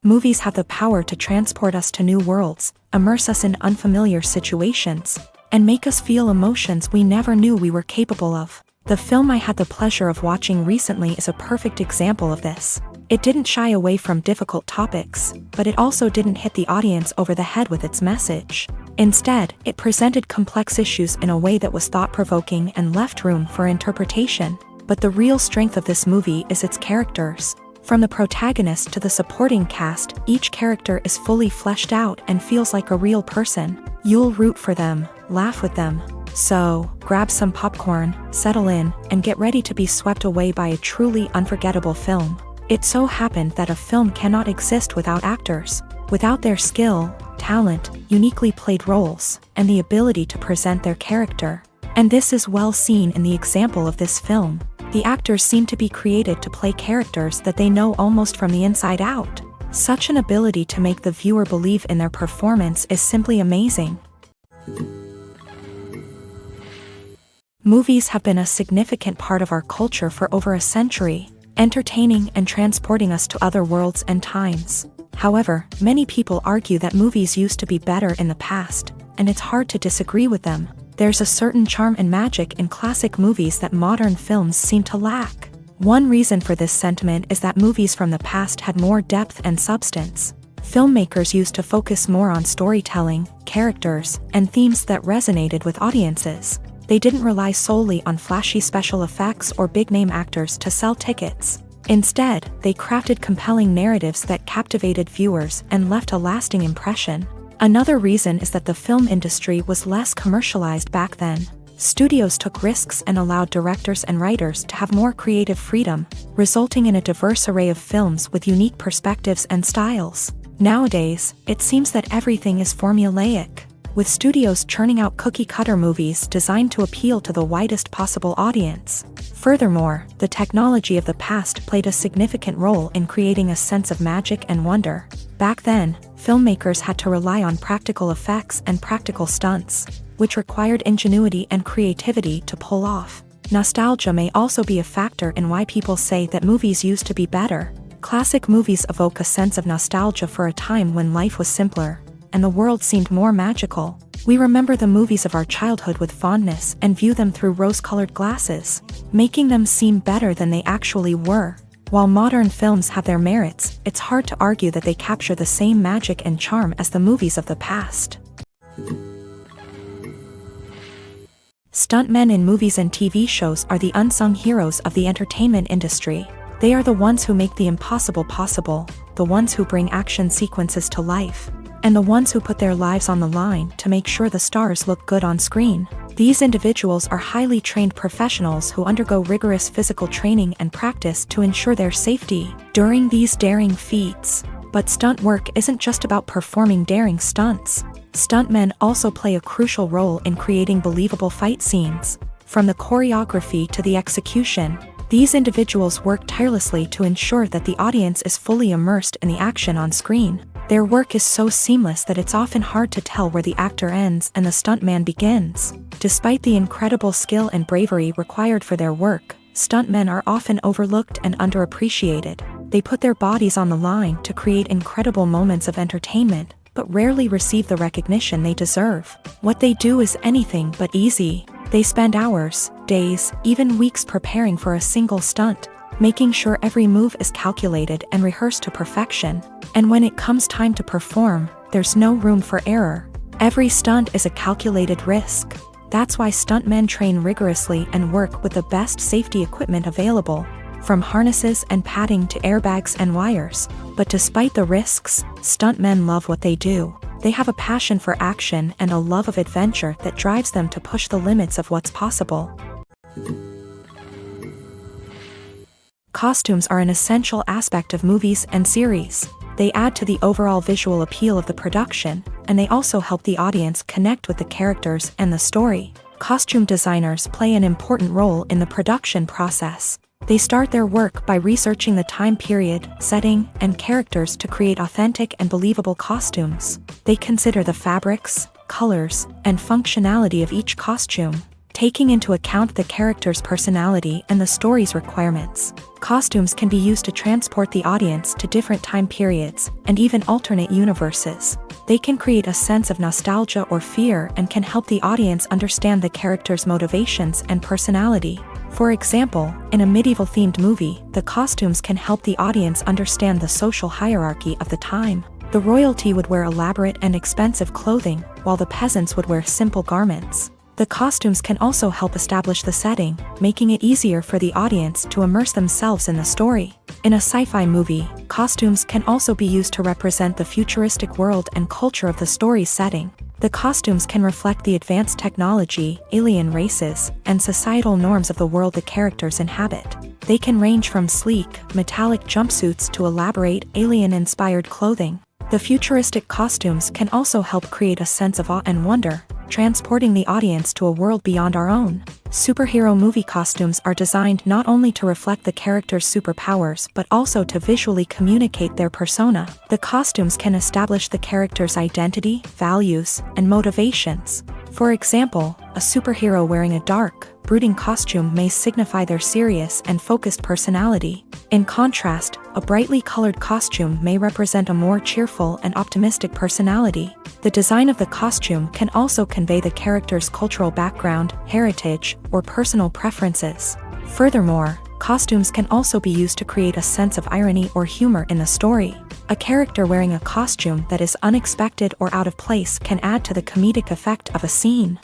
Movies have the power to transport us to new worlds, immerse us in unfamiliar situations, and make us feel emotions we never knew we were capable of. The film I had the pleasure of watching recently is a perfect example of this. It didn't shy away from difficult topics, but it also didn't hit the audience over the head with its message. Instead, it presented complex issues in a way that was thought-provoking and left room for interpretation. But the real strength of this movie is its characters. From the protagonist to the supporting cast, each character is fully fleshed out and feels like a real person. You'll root for them, laugh with them. So, grab some popcorn, settle in, and get ready to be swept away by a truly unforgettable film. It so happened that a film cannot exist without actors, without their skill, talent, uniquely played roles, and the ability to present their character. And this is well seen in the example of this film. The actors seem to be created to play characters that they know almost from the inside out. Such an ability to make the viewer believe in their performance is simply amazing. Movies have been a significant part of our culture for over a century, entertaining and transporting us to other worlds and times. However, many people argue that movies used to be better in the past, and it's hard to disagree with them. There's a certain charm and magic in classic movies that modern films seem to lack. One reason for this sentiment is that movies from the past had more depth and substance. Filmmakers used to focus more on storytelling, characters, and themes that resonated with audiences. They didn't rely solely on flashy special effects or big-name actors to sell tickets. Instead, they crafted compelling narratives that captivated viewers and left a lasting impression. Another reason is that the film industry was less commercialized back then. Studios took risks and allowed directors and writers to have more creative freedom, resulting in a diverse array of films with unique perspectives and styles. Nowadays, it seems that everything is formulaic, with studios churning out cookie-cutter movies designed to appeal to the widest possible audience. Furthermore, the technology of the past played a significant role in creating a sense of magic and wonder. Back then, filmmakers had to rely on practical effects and practical stunts, which required ingenuity and creativity to pull off. Nostalgia may also be a factor in why people say that movies used to be better. Classic movies evoke a sense of nostalgia for a time when life was simpler, and the world seemed more magical. We remember the movies of our childhood with fondness and view them through rose-colored glasses, making them seem better than they actually were. While modern films have their merits, it's hard to argue that they capture the same magic and charm as the movies of the past. Stuntmen in movies and TV shows are the unsung heroes of the entertainment industry. They are the ones who make the impossible possible, the ones who bring action sequences to life, and the ones who put their lives on the line to make sure the stars look good on screen. These individuals are highly trained professionals who undergo rigorous physical training and practice to ensure their safety during these daring feats. But stunt work isn't just about performing daring stunts. Stuntmen also play a crucial role in creating believable fight scenes. From the choreography to the execution, these individuals work tirelessly to ensure that the audience is fully immersed in the action on screen. Their work is so seamless that it's often hard to tell where the actor ends and the stuntman begins. Despite the incredible skill and bravery required for their work, stuntmen are often overlooked and underappreciated. They put their bodies on the line to create incredible moments of entertainment, but rarely receive the recognition they deserve. What they do is anything but easy. They spend hours, days, even weeks preparing for a single stunt, making sure every move is calculated and rehearsed to perfection. And when it comes time to perform, there's no room for error. Every stunt is a calculated risk. That's why stuntmen train rigorously and work with the best safety equipment available, from harnesses and padding to airbags and wires. But despite the risks, stuntmen love what they do. They have a passion for action and a love of adventure that drives them to push the limits of what's possible. Costumes are an essential aspect of movies and series. They add to the overall visual appeal of the production, and they also help the audience connect with the characters and the story. Costume designers play an important role in the production process. They start their work by researching the time period, setting, and characters to create authentic and believable costumes. They consider the fabrics, colors, and functionality of each costume, taking into account the character's personality and the story's requirements. Costumes can be used to transport the audience to different time periods and even alternate universes. They can create a sense of nostalgia or fear and can help the audience understand the character's motivations and personality. For example, in a medieval-themed movie, the costumes can help the audience understand the social hierarchy of the time. The royalty would wear elaborate and expensive clothing, while the peasants would wear simple garments. The costumes can also help establish the setting, making it easier for the audience to immerse themselves in the story. In a sci-fi movie, costumes can also be used to represent the futuristic world and culture of the story's setting. The costumes can reflect the advanced technology, alien races, and societal norms of the world the characters inhabit. They can range from sleek, metallic jumpsuits to elaborate, alien-inspired clothing. The futuristic costumes can also help create a sense of awe and wonder, transporting the audience to a world beyond our own. Superhero movie costumes are designed not only to reflect the character's superpowers but also to visually communicate their persona. The costumes can establish the character's identity, values, and motivations. For example, a superhero wearing a dark, brooding costume may signify their serious and focused personality. In contrast, a brightly colored costume may represent a more cheerful and optimistic personality. The design of the costume can also convey the character's cultural background, heritage, or personal preferences. Furthermore, costumes can also be used to create a sense of irony or humor in the story. A character wearing a costume that is unexpected or out of place can add to the comedic effect of a scene.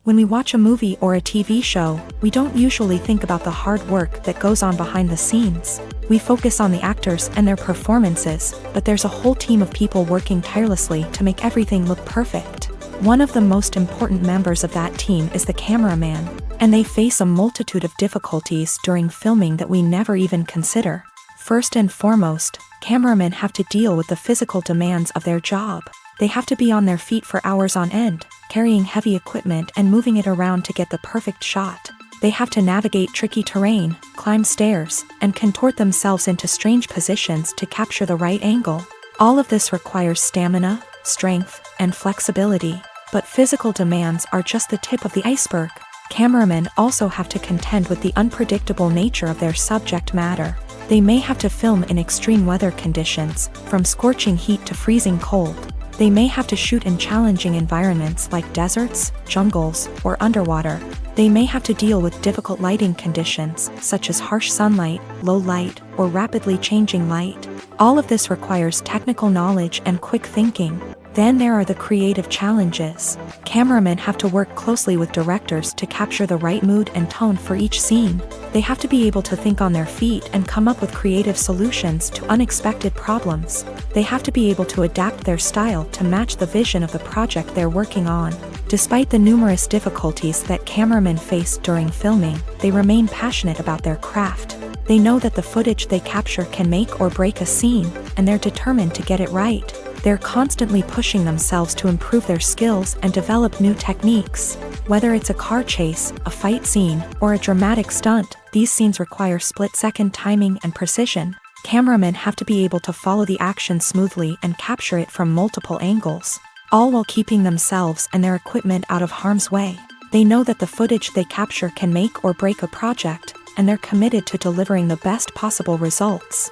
When we watch a movie or a TV show, we don't usually think about the hard work that goes on behind the scenes. We focus on the actors and their performances, but there's a whole team of people working tirelessly to make everything look perfect. One of the most important members of that team is the cameraman, and they face a multitude of difficulties during filming that we never even consider. First and foremost, cameramen have to deal with the physical demands of their job. They have to be on their feet for hours on end, carrying heavy equipment and moving it around to get the perfect shot. They have to navigate tricky terrain, climb stairs, and contort themselves into strange positions to capture the right angle. All of this requires stamina, strength, and flexibility. But physical demands are just the tip of the iceberg. Cameramen also have to contend with the unpredictable nature of their subject matter. They may have to film in extreme weather conditions, from scorching heat to freezing cold. They may have to shoot in challenging environments like deserts, jungles, or underwater. They may have to deal with difficult lighting conditions, such as harsh sunlight, low light, or rapidly changing light. All of this requires technical knowledge and quick thinking. Then there are the creative challenges. Cameramen have to work closely with directors to capture the right mood and tone for each scene. They have to be able to think on their feet and come up with creative solutions to unexpected problems. They have to be able to adapt their style to match the vision of the project they're working on. Despite the numerous difficulties that cameramen face during filming, they remain passionate about their craft. They know that the footage they capture can make or break a scene, and they're determined to get it right. They're constantly pushing themselves to improve their skills and develop new techniques. Whether it's a car chase, a fight scene, or a dramatic stunt, these scenes require split-second timing and precision. Cameramen have to be able to follow the action smoothly and capture it from multiple angles, all while keeping themselves and their equipment out of harm's way. They know that the footage they capture can make or break a project, and they're committed to delivering the best possible results.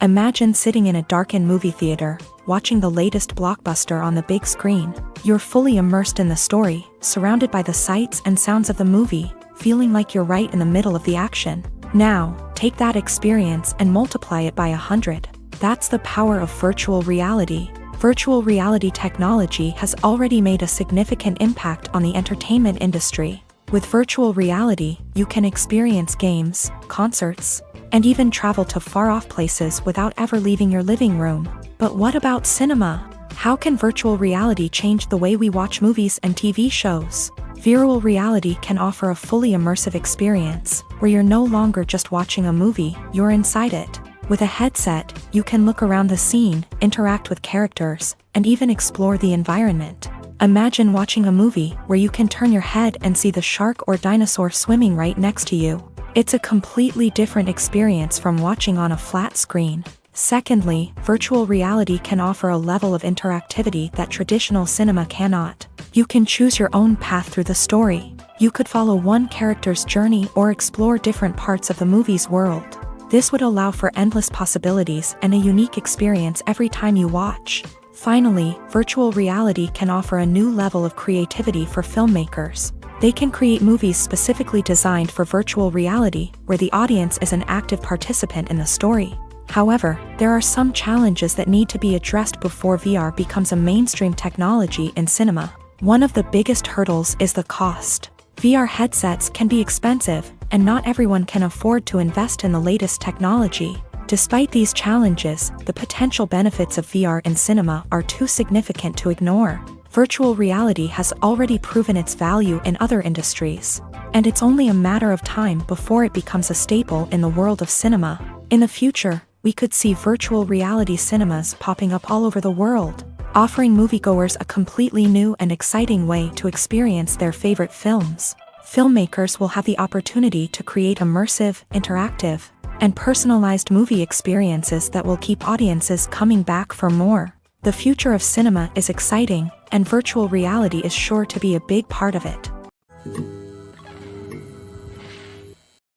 Imagine sitting in a darkened movie theater, watching the latest blockbuster on the big screen. You're fully immersed in the story, surrounded by the sights and sounds of the movie, feeling like you're right in the middle of the action. Now, take that experience and multiply it by 100. That's the power of virtual reality. Virtual reality technology has already made a significant impact on the entertainment industry. With virtual reality, you can experience games, concerts, and even travel to far-off places without ever leaving your living room. But what about cinema? How can virtual reality change the way we watch movies and TV shows? Virtual reality can offer a fully immersive experience, where you're no longer just watching a movie, you're inside it. With a headset, you can look around the scene, interact with characters, and even explore the environment. Imagine watching a movie where you can turn your head and see the shark or dinosaur swimming right next to you. It's a completely different experience from watching on a flat screen. Secondly, virtual reality can offer a level of interactivity that traditional cinema cannot. You can choose your own path through the story. You could follow one character's journey or explore different parts of the movie's world. This would allow for endless possibilities and a unique experience every time you watch. Finally, virtual reality can offer a new level of creativity for filmmakers. They can create movies specifically designed for virtual reality, where the audience is an active participant in the story. However, there are some challenges that need to be addressed before VR becomes a mainstream technology in cinema. One of the biggest hurdles is the cost. VR headsets can be expensive, and not everyone can afford to invest in the latest technology. Despite these challenges, the potential benefits of VR in cinema are too significant to ignore. Virtual reality has already proven its value in other industries, and it's only a matter of time before it becomes a staple in the world of cinema. In the future, we could see virtual reality cinemas popping up all over the world, offering moviegoers a completely new and exciting way to experience their favorite films. Filmmakers will have the opportunity to create immersive, interactive, and personalized movie experiences that will keep audiences coming back for more. The future of cinema is exciting, and virtual reality is sure to be a big part of it.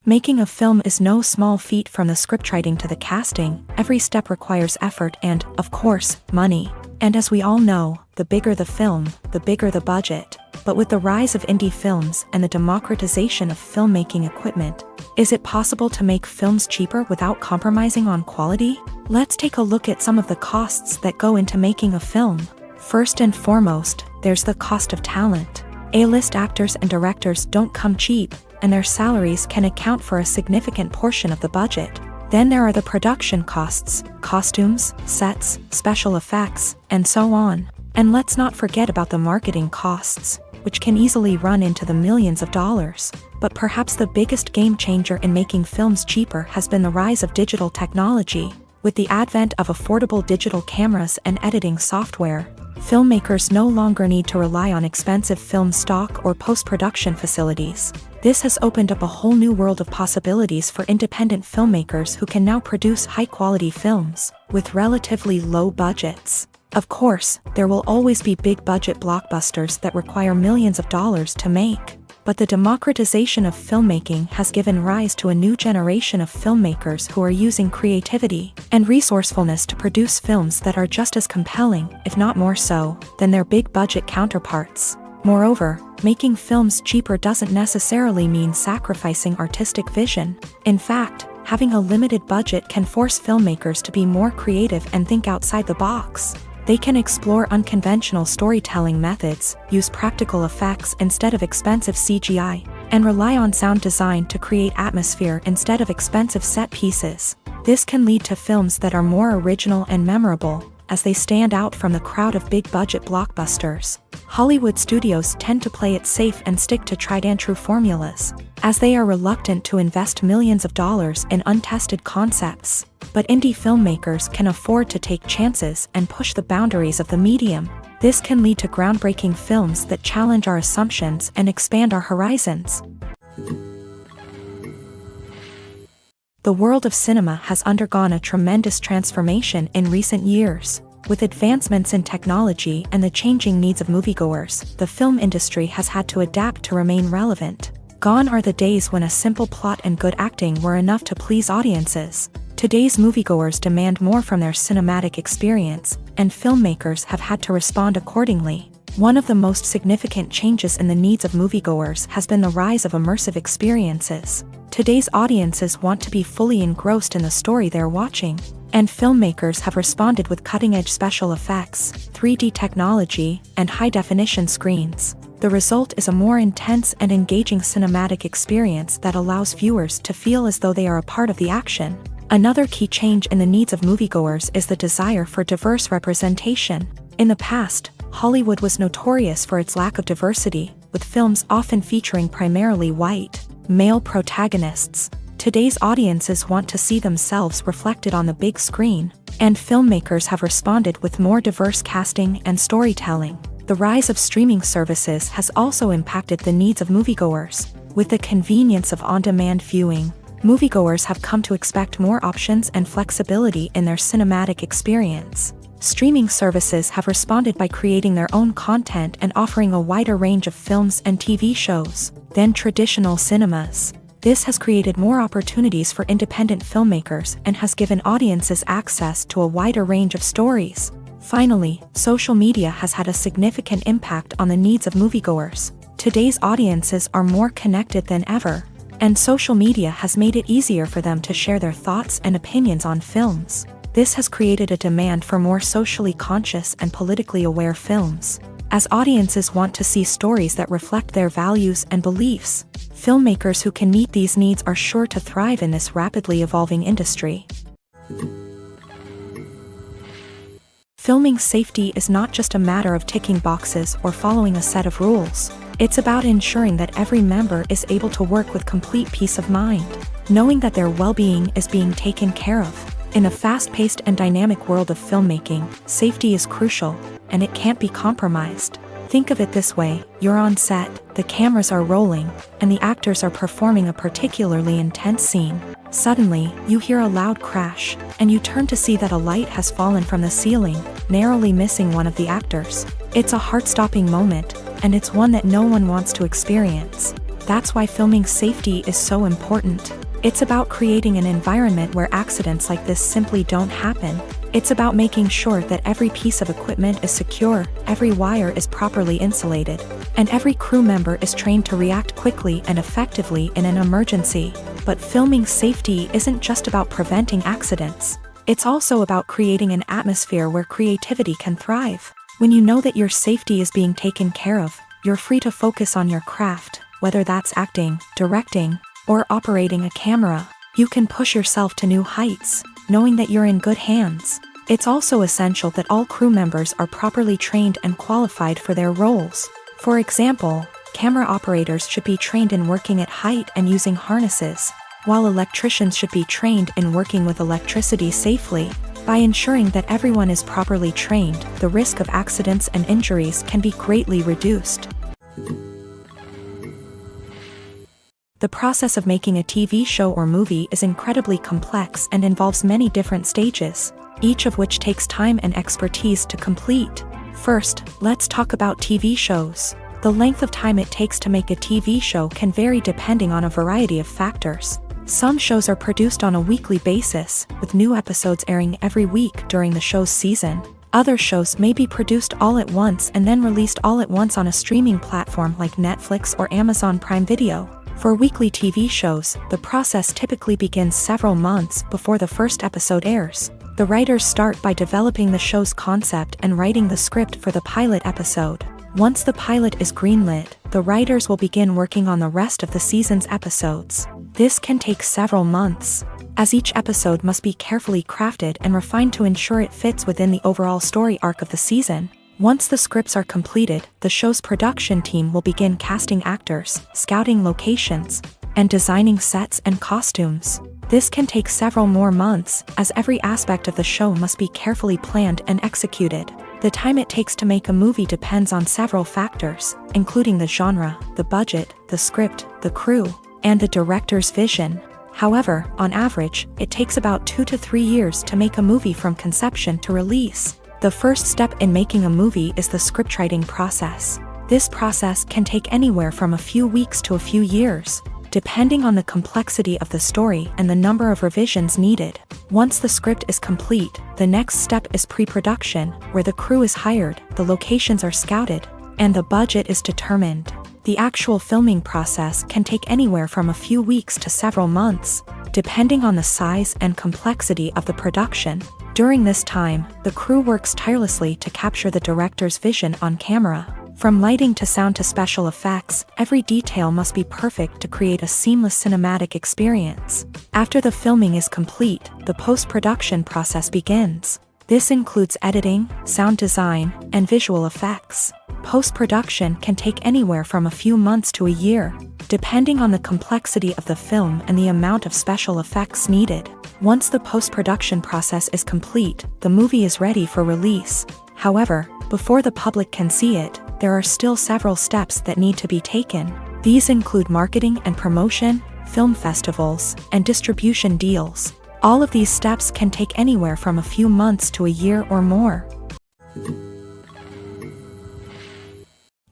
Making a film is no small feat. From the scriptwriting to the casting, every step requires effort and, of course, money. And as we all know, the bigger the film, the bigger the budget. But with the rise of indie films and the democratization of filmmaking equipment, is it possible to make films cheaper without compromising on quality? Let's take a look at some of the costs that go into making a film. First and foremost, there's the cost of talent. A-list actors and directors don't come cheap, and their salaries can account for a significant portion of the budget. Then there are the production costs, costumes, sets, special effects, and so on. And let's not forget about the marketing costs, which can easily run into the millions of dollars. But perhaps the biggest game changer in making films cheaper has been the rise of digital technology. With the advent of affordable digital cameras and editing software, filmmakers no longer need to rely on expensive film stock or post-production facilities. This has opened up a whole new world of possibilities for independent filmmakers who can now produce high-quality films with relatively low budgets. Of course, there will always be big-budget blockbusters that require millions of dollars to make. But the democratization of filmmaking has given rise to a new generation of filmmakers who are using creativity and resourcefulness to produce films that are just as compelling, if not more so, than their big-budget counterparts. Moreover, making films cheaper doesn't necessarily mean sacrificing artistic vision. In fact, having a limited budget can force filmmakers to be more creative and think outside the box. They can explore unconventional storytelling methods, use practical effects instead of expensive CGI, and rely on sound design to create atmosphere instead of expensive set pieces. This can lead to films that are more original and memorable, as they stand out from the crowd of big-budget blockbusters. Hollywood studios tend to play it safe and stick to tried-and-true formulas, as they are reluctant to invest millions of dollars in untested concepts. But indie filmmakers can afford to take chances and push the boundaries of the medium. This can lead to groundbreaking films that challenge our assumptions and expand our horizons. The world of cinema has undergone a tremendous transformation in recent years. With advancements in technology and the changing needs of moviegoers, the film industry has had to adapt to remain relevant. Gone are the days when a simple plot and good acting were enough to please audiences. Today's moviegoers demand more from their cinematic experience, and filmmakers have had to respond accordingly. One of the most significant changes in the needs of moviegoers has been the rise of immersive experiences. Today's audiences want to be fully engrossed in the story they're watching, and filmmakers have responded with cutting-edge special effects, 3D technology, and high-definition screens. The result is a more intense and engaging cinematic experience that allows viewers to feel as though they are a part of the action. Another key change in the needs of moviegoers is the desire for diverse representation. In the past, Hollywood was notorious for its lack of diversity, with films often featuring primarily white, male protagonists. Today's audiences want to see themselves reflected on the big screen, and filmmakers have responded with more diverse casting and storytelling. The rise of streaming services has also impacted the needs of moviegoers. With the convenience of on-demand viewing, moviegoers have come to expect more options and flexibility in their cinematic experience. Streaming services have responded by creating their own content and offering a wider range of films and TV shows than traditional cinemas. This has created more opportunities for independent filmmakers and has given audiences access to a wider range of stories. Finally, social media has had a significant impact on the needs of moviegoers. Today's audiences are more connected than ever, and social media has made it easier for them to share their thoughts and opinions on films. This has created a demand for more socially conscious and politically aware films. As audiences want to see stories that reflect their values and beliefs, filmmakers who can meet these needs are sure to thrive in this rapidly evolving industry. Filming safety is not just a matter of ticking boxes or following a set of rules. It's about ensuring that every member is able to work with complete peace of mind, knowing that their well-being is being taken care of. In a fast-paced and dynamic world of filmmaking, safety is crucial, and it can't be compromised. Think of it this way: you're on set, the cameras are rolling, and the actors are performing a particularly intense scene. Suddenly, you hear a loud crash, and you turn to see that a light has fallen from the ceiling, narrowly missing one of the actors. It's a heart-stopping moment, and it's one that no one wants to experience. That's why filming safety is so important. It's about creating an environment where accidents like this simply don't happen. It's about making sure that every piece of equipment is secure, every wire is properly insulated, and every crew member is trained to react quickly and effectively in an emergency. But filming safety isn't just about preventing accidents. It's also about creating an atmosphere where creativity can thrive. When you know that your safety is being taken care of, you're free to focus on your craft, whether that's acting, directing, or operating a camera. You can push yourself to new heights, knowing that you're in good hands. It's also essential that all crew members are properly trained and qualified for their roles. For example, camera operators should be trained in working at height and using harnesses, while electricians should be trained in working with electricity safely. By ensuring that everyone is properly trained, the risk of accidents and injuries can be greatly reduced. The process of making a TV show or movie is incredibly complex and involves many different stages, each of which takes time and expertise to complete. First, let's talk about TV shows. The length of time it takes to make a TV show can vary depending on a variety of factors. Some shows are produced on a weekly basis, with new episodes airing every week during the show's season. Other shows may be produced all at once and then released all at once on a streaming platform like Netflix or Amazon Prime Video. For weekly TV shows, the process typically begins several months before the first episode airs. The writers start by developing the show's concept and writing the script for the pilot episode. Once the pilot is greenlit, the writers will begin working on the rest of the season's episodes. This can take several months, as each episode must be carefully crafted and refined to ensure it fits within the overall story arc of the season. Once the scripts are completed, the show's production team will begin casting actors, scouting locations, and designing sets and costumes. This can take several more months, as every aspect of the show must be carefully planned and executed. The time it takes to make a movie depends on several factors, including the genre, the budget, the script, the crew, and the director's vision. However, on average, it takes about 2 to 3 years to make a movie from conception to release. The first step in making a movie is the scriptwriting process. This process can take anywhere from a few weeks to a few years, depending on the complexity of the story and the number of revisions needed. Once the script is complete, the next step is pre-production, where the crew is hired, the locations are scouted, and the budget is determined. The actual filming process can take anywhere from a few weeks to several months, depending on the size and complexity of the production. During this time, the crew works tirelessly to capture the director's vision on camera. From lighting to sound to special effects, every detail must be perfect to create a seamless cinematic experience. After the filming is complete, the post-production process begins. This includes editing, sound design, and visual effects. Post-production can take anywhere from a few months to a year, depending on the complexity of the film and the amount of special effects needed. Once the post-production process is complete, the movie is ready for release. However, before the public can see it, there are still several steps that need to be taken. These include marketing and promotion, film festivals, and distribution deals. All of these steps can take anywhere from a few months to a year or more.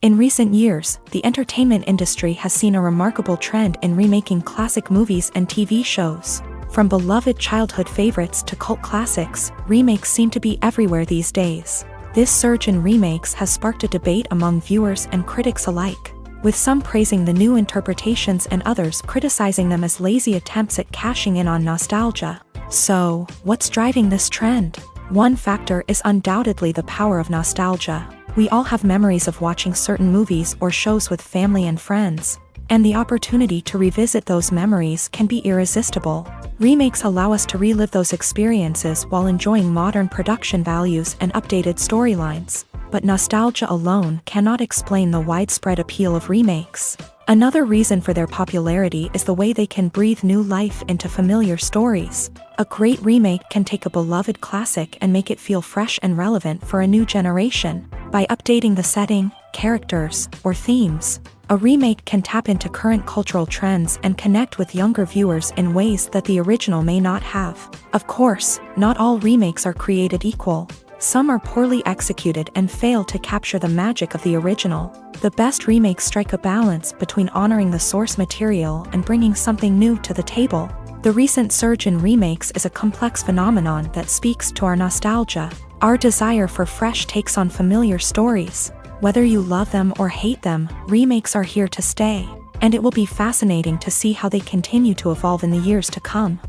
In recent years, the entertainment industry has seen a remarkable trend in remaking classic movies and TV shows. From beloved childhood favorites to cult classics, remakes seem to be everywhere these days. This surge in remakes has sparked a debate among viewers and critics alike, with some praising the new interpretations and others criticizing them as lazy attempts at cashing in on nostalgia. So, what's driving this trend? One factor is undoubtedly the power of nostalgia. We all have memories of watching certain movies or shows with family and friends, and the opportunity to revisit those memories can be irresistible. Remakes allow us to relive those experiences while enjoying modern production values and updated storylines. But nostalgia alone cannot explain the widespread appeal of remakes. Another reason for their popularity is the way they can breathe new life into familiar stories. A great remake can take a beloved classic and make it feel fresh and relevant for a new generation. By updating the setting, characters, or themes, a remake can tap into current cultural trends and connect with younger viewers in ways that the original may not have. Of course, not all remakes are created equal. Some are poorly executed and fail to capture the magic of the original. The best remakes strike a balance between honoring the source material and bringing something new to the table. The recent surge in remakes is a complex phenomenon that speaks to our nostalgia, our desire for fresh takes on familiar stories. Whether you love them or hate them, remakes are here to stay, and it will be fascinating to see how they continue to evolve in the years to come.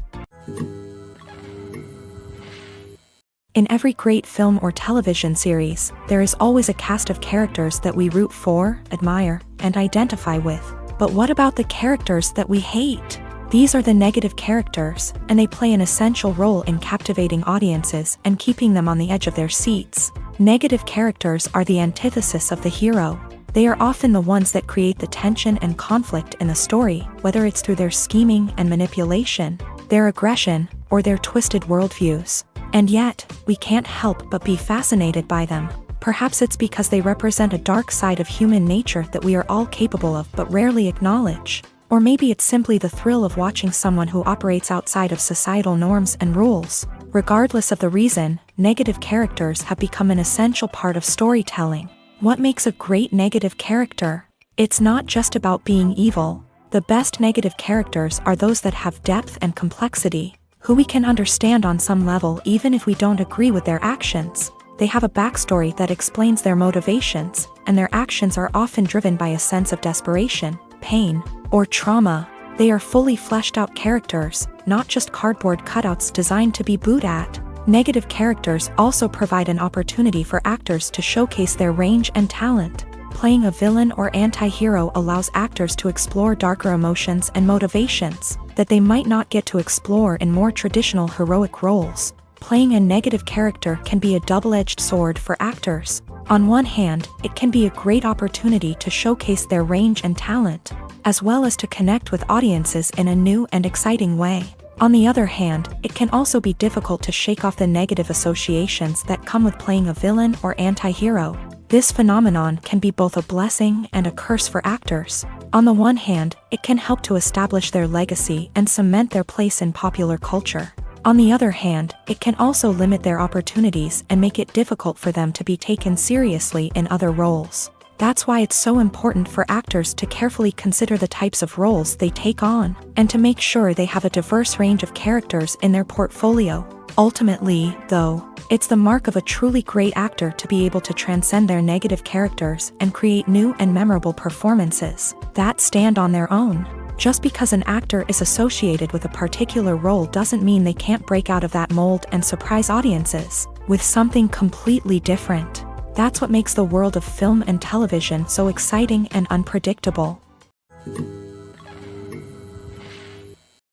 In every great film or television series, there is always a cast of characters that we root for, admire, and identify with. But what about the characters that we hate? These are the negative characters, and they play an essential role in captivating audiences and keeping them on the edge of their seats. Negative characters are the antithesis of the hero. They are often the ones that create the tension and conflict in the story, whether it's through their scheming and manipulation, their aggression, or their twisted worldviews. And yet, we can't help but be fascinated by them. Perhaps it's because they represent a dark side of human nature that we are all capable of but rarely acknowledge. Or maybe it's simply the thrill of watching someone who operates outside of societal norms and rules. Regardless of the reason, negative characters have become an essential part of storytelling. What makes a great negative character? It's not just about being evil. The best negative characters are those that have depth and complexity, who we can understand on some level even if we don't agree with their actions. They have a backstory that explains their motivations, and their actions are often driven by a sense of desperation, pain, or trauma. They are fully fleshed out characters, not just cardboard cutouts designed to be booed at. Negative characters also provide an opportunity for actors to showcase their range and talent. Playing a villain or anti-hero allows actors to explore darker emotions and motivations that they might not get to explore in more traditional heroic roles. Playing a negative character can be a double-edged sword for actors. On one hand, it can be a great opportunity to showcase their range and talent, as well as to connect with audiences in a new and exciting way. On the other hand, it can also be difficult to shake off the negative associations that come with playing a villain or anti-hero. This phenomenon can be both a blessing and a curse for actors. On the one hand, it can help to establish their legacy and cement their place in popular culture. On the other hand, it can also limit their opportunities and make it difficult for them to be taken seriously in other roles. That's why it's so important for actors to carefully consider the types of roles they take on, and to make sure they have a diverse range of characters in their portfolio. Ultimately, though, it's the mark of a truly great actor to be able to transcend their negative characters and create new and memorable performances that stand on their own. Just because an actor is associated with a particular role doesn't mean they can't break out of that mold and surprise audiences with something completely different. That's what makes the world of film and television so exciting and unpredictable.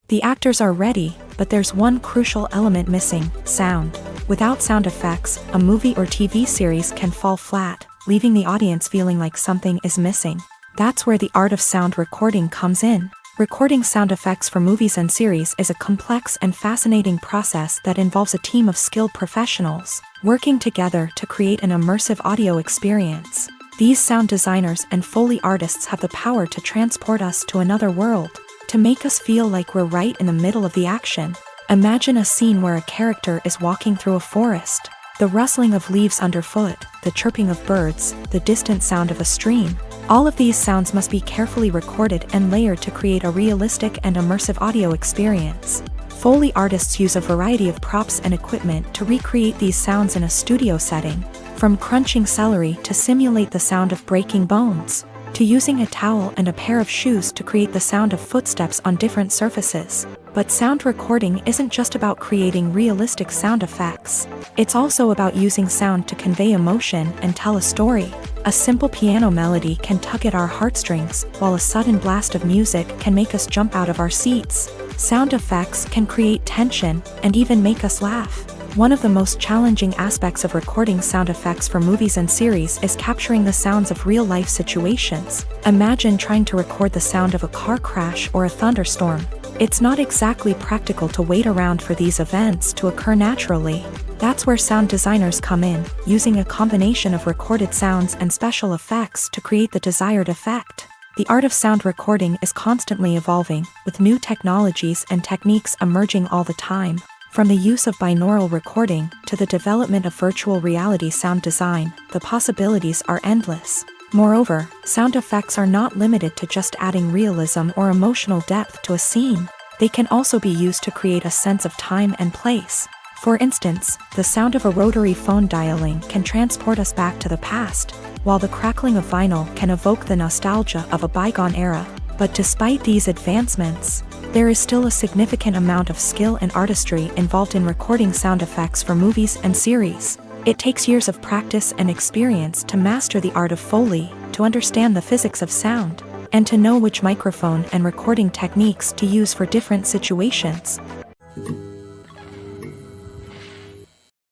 The actors are ready, but there's one crucial element missing: sound. Without sound effects, a movie or TV series can fall flat, leaving the audience feeling like something is missing. That's where the art of sound recording comes in. Recording sound effects for movies and series is a complex and fascinating process that involves a team of skilled professionals working together to create an immersive audio experience. These sound designers and Foley artists have the power to transport us to another world, to make us feel like we're right in the middle of the action. Imagine a scene where a character is walking through a forest. The rustling of leaves underfoot, the chirping of birds, the distant sound of a stream. All of these sounds must be carefully recorded and layered to create a realistic and immersive audio experience. Foley artists use a variety of props and equipment to recreate these sounds in a studio setting, from crunching celery to simulate the sound of breaking bones, to using a towel and a pair of shoes to create the sound of footsteps on different surfaces. But sound recording isn't just about creating realistic sound effects. It's also about using sound to convey emotion and tell a story. A simple piano melody can tug at our heartstrings, while a sudden blast of music can make us jump out of our seats. Sound effects can create tension and even make us laugh. One of the most challenging aspects of recording sound effects for movies and series is capturing the sounds of real-life situations. Imagine trying to record the sound of a car crash or a thunderstorm. It's not exactly practical to wait around for these events to occur naturally. That's where sound designers come in, using a combination of recorded sounds and special effects to create the desired effect. The art of sound recording is constantly evolving, with new technologies and techniques emerging all the time. From the use of binaural recording to the development of virtual reality sound design, the possibilities are endless. Moreover, sound effects are not limited to just adding realism or emotional depth to a scene. They can also be used to create a sense of time and place. For instance, the sound of a rotary phone dialing can transport us back to the past, while the crackling of vinyl can evoke the nostalgia of a bygone era. But despite these advancements, there is still a significant amount of skill and artistry involved in recording sound effects for movies and series. It takes years of practice and experience to master the art of Foley, to understand the physics of sound, and to know which microphone and recording techniques to use for different situations.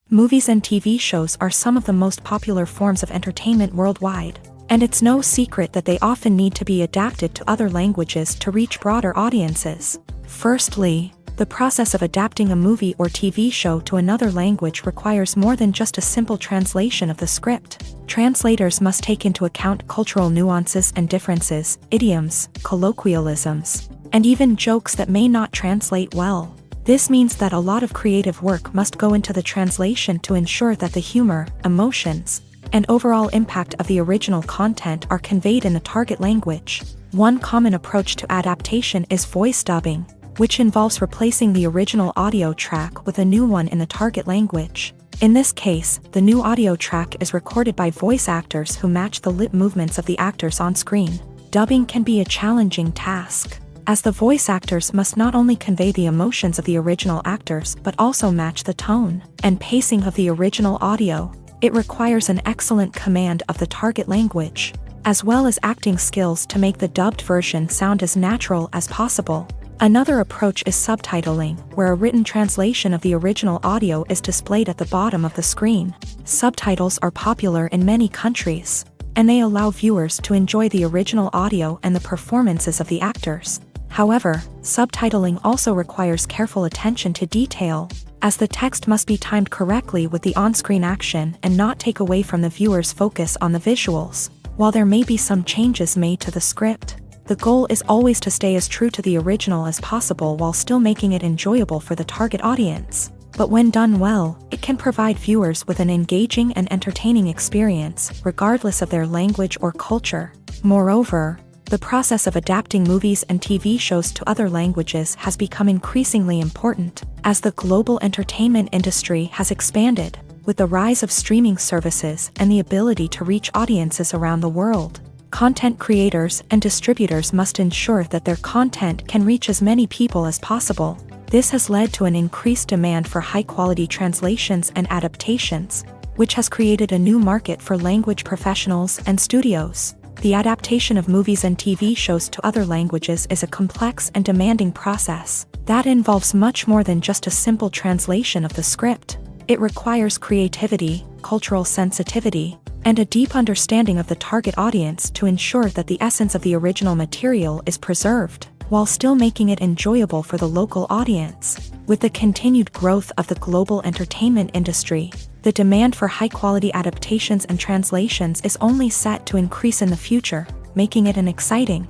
Movies and TV shows are some of the most popular forms of entertainment worldwide, and it's no secret that they often need to be adapted to other languages to reach broader audiences. Firstly, the process of adapting a movie or TV show to another language requires more than just a simple translation of the script. Translators must take into account cultural nuances and differences, idioms, colloquialisms, and even jokes that may not translate well. This means that a lot of creative work must go into the translation to ensure that the humor, emotions, and overall impact of the original content are conveyed in the target language. One common approach to adaptation is voice dubbing, which involves replacing the original audio track with a new one in the target language. In this case, the new audio track is recorded by voice actors who match the lip movements of the actors on screen. Dubbing can be a challenging task, as the voice actors must not only convey the emotions of the original actors but also match the tone and pacing of the original audio. It requires an excellent command of the target language, as well as acting skills to make the dubbed version sound as natural as possible. Another approach is subtitling, where a written translation of the original audio is displayed at the bottom of the screen. Subtitles are popular in many countries, and they allow viewers to enjoy the original audio and the performances of the actors. However, subtitling also requires careful attention to detail, as the text must be timed correctly with the on-screen action and not take away from the viewer's focus on the visuals. While there may be some changes made to the script, the goal is always to stay as true to the original as possible while still making it enjoyable for the target audience. But when done well, it can provide viewers with an engaging and entertaining experience, regardless of their language or culture. Moreover, the process of adapting movies and TV shows to other languages has become increasingly important, as the global entertainment industry has expanded, with the rise of streaming services and the ability to reach audiences around the world. Content creators and distributors must ensure that their content can reach as many people as possible. This has led to an increased demand for high-quality translations and adaptations, which has created a new market for language professionals and studios. The adaptation of movies and TV shows to other languages is a complex and demanding process that involves much more than just a simple translation of the script. It requires creativity, cultural sensitivity, and a deep understanding of the target audience to ensure that the essence of the original material is preserved, while still making it enjoyable for the local audience. With the continued growth of the global entertainment industry, the demand for high-quality adaptations and translations is only set to increase in the future, making it an exciting.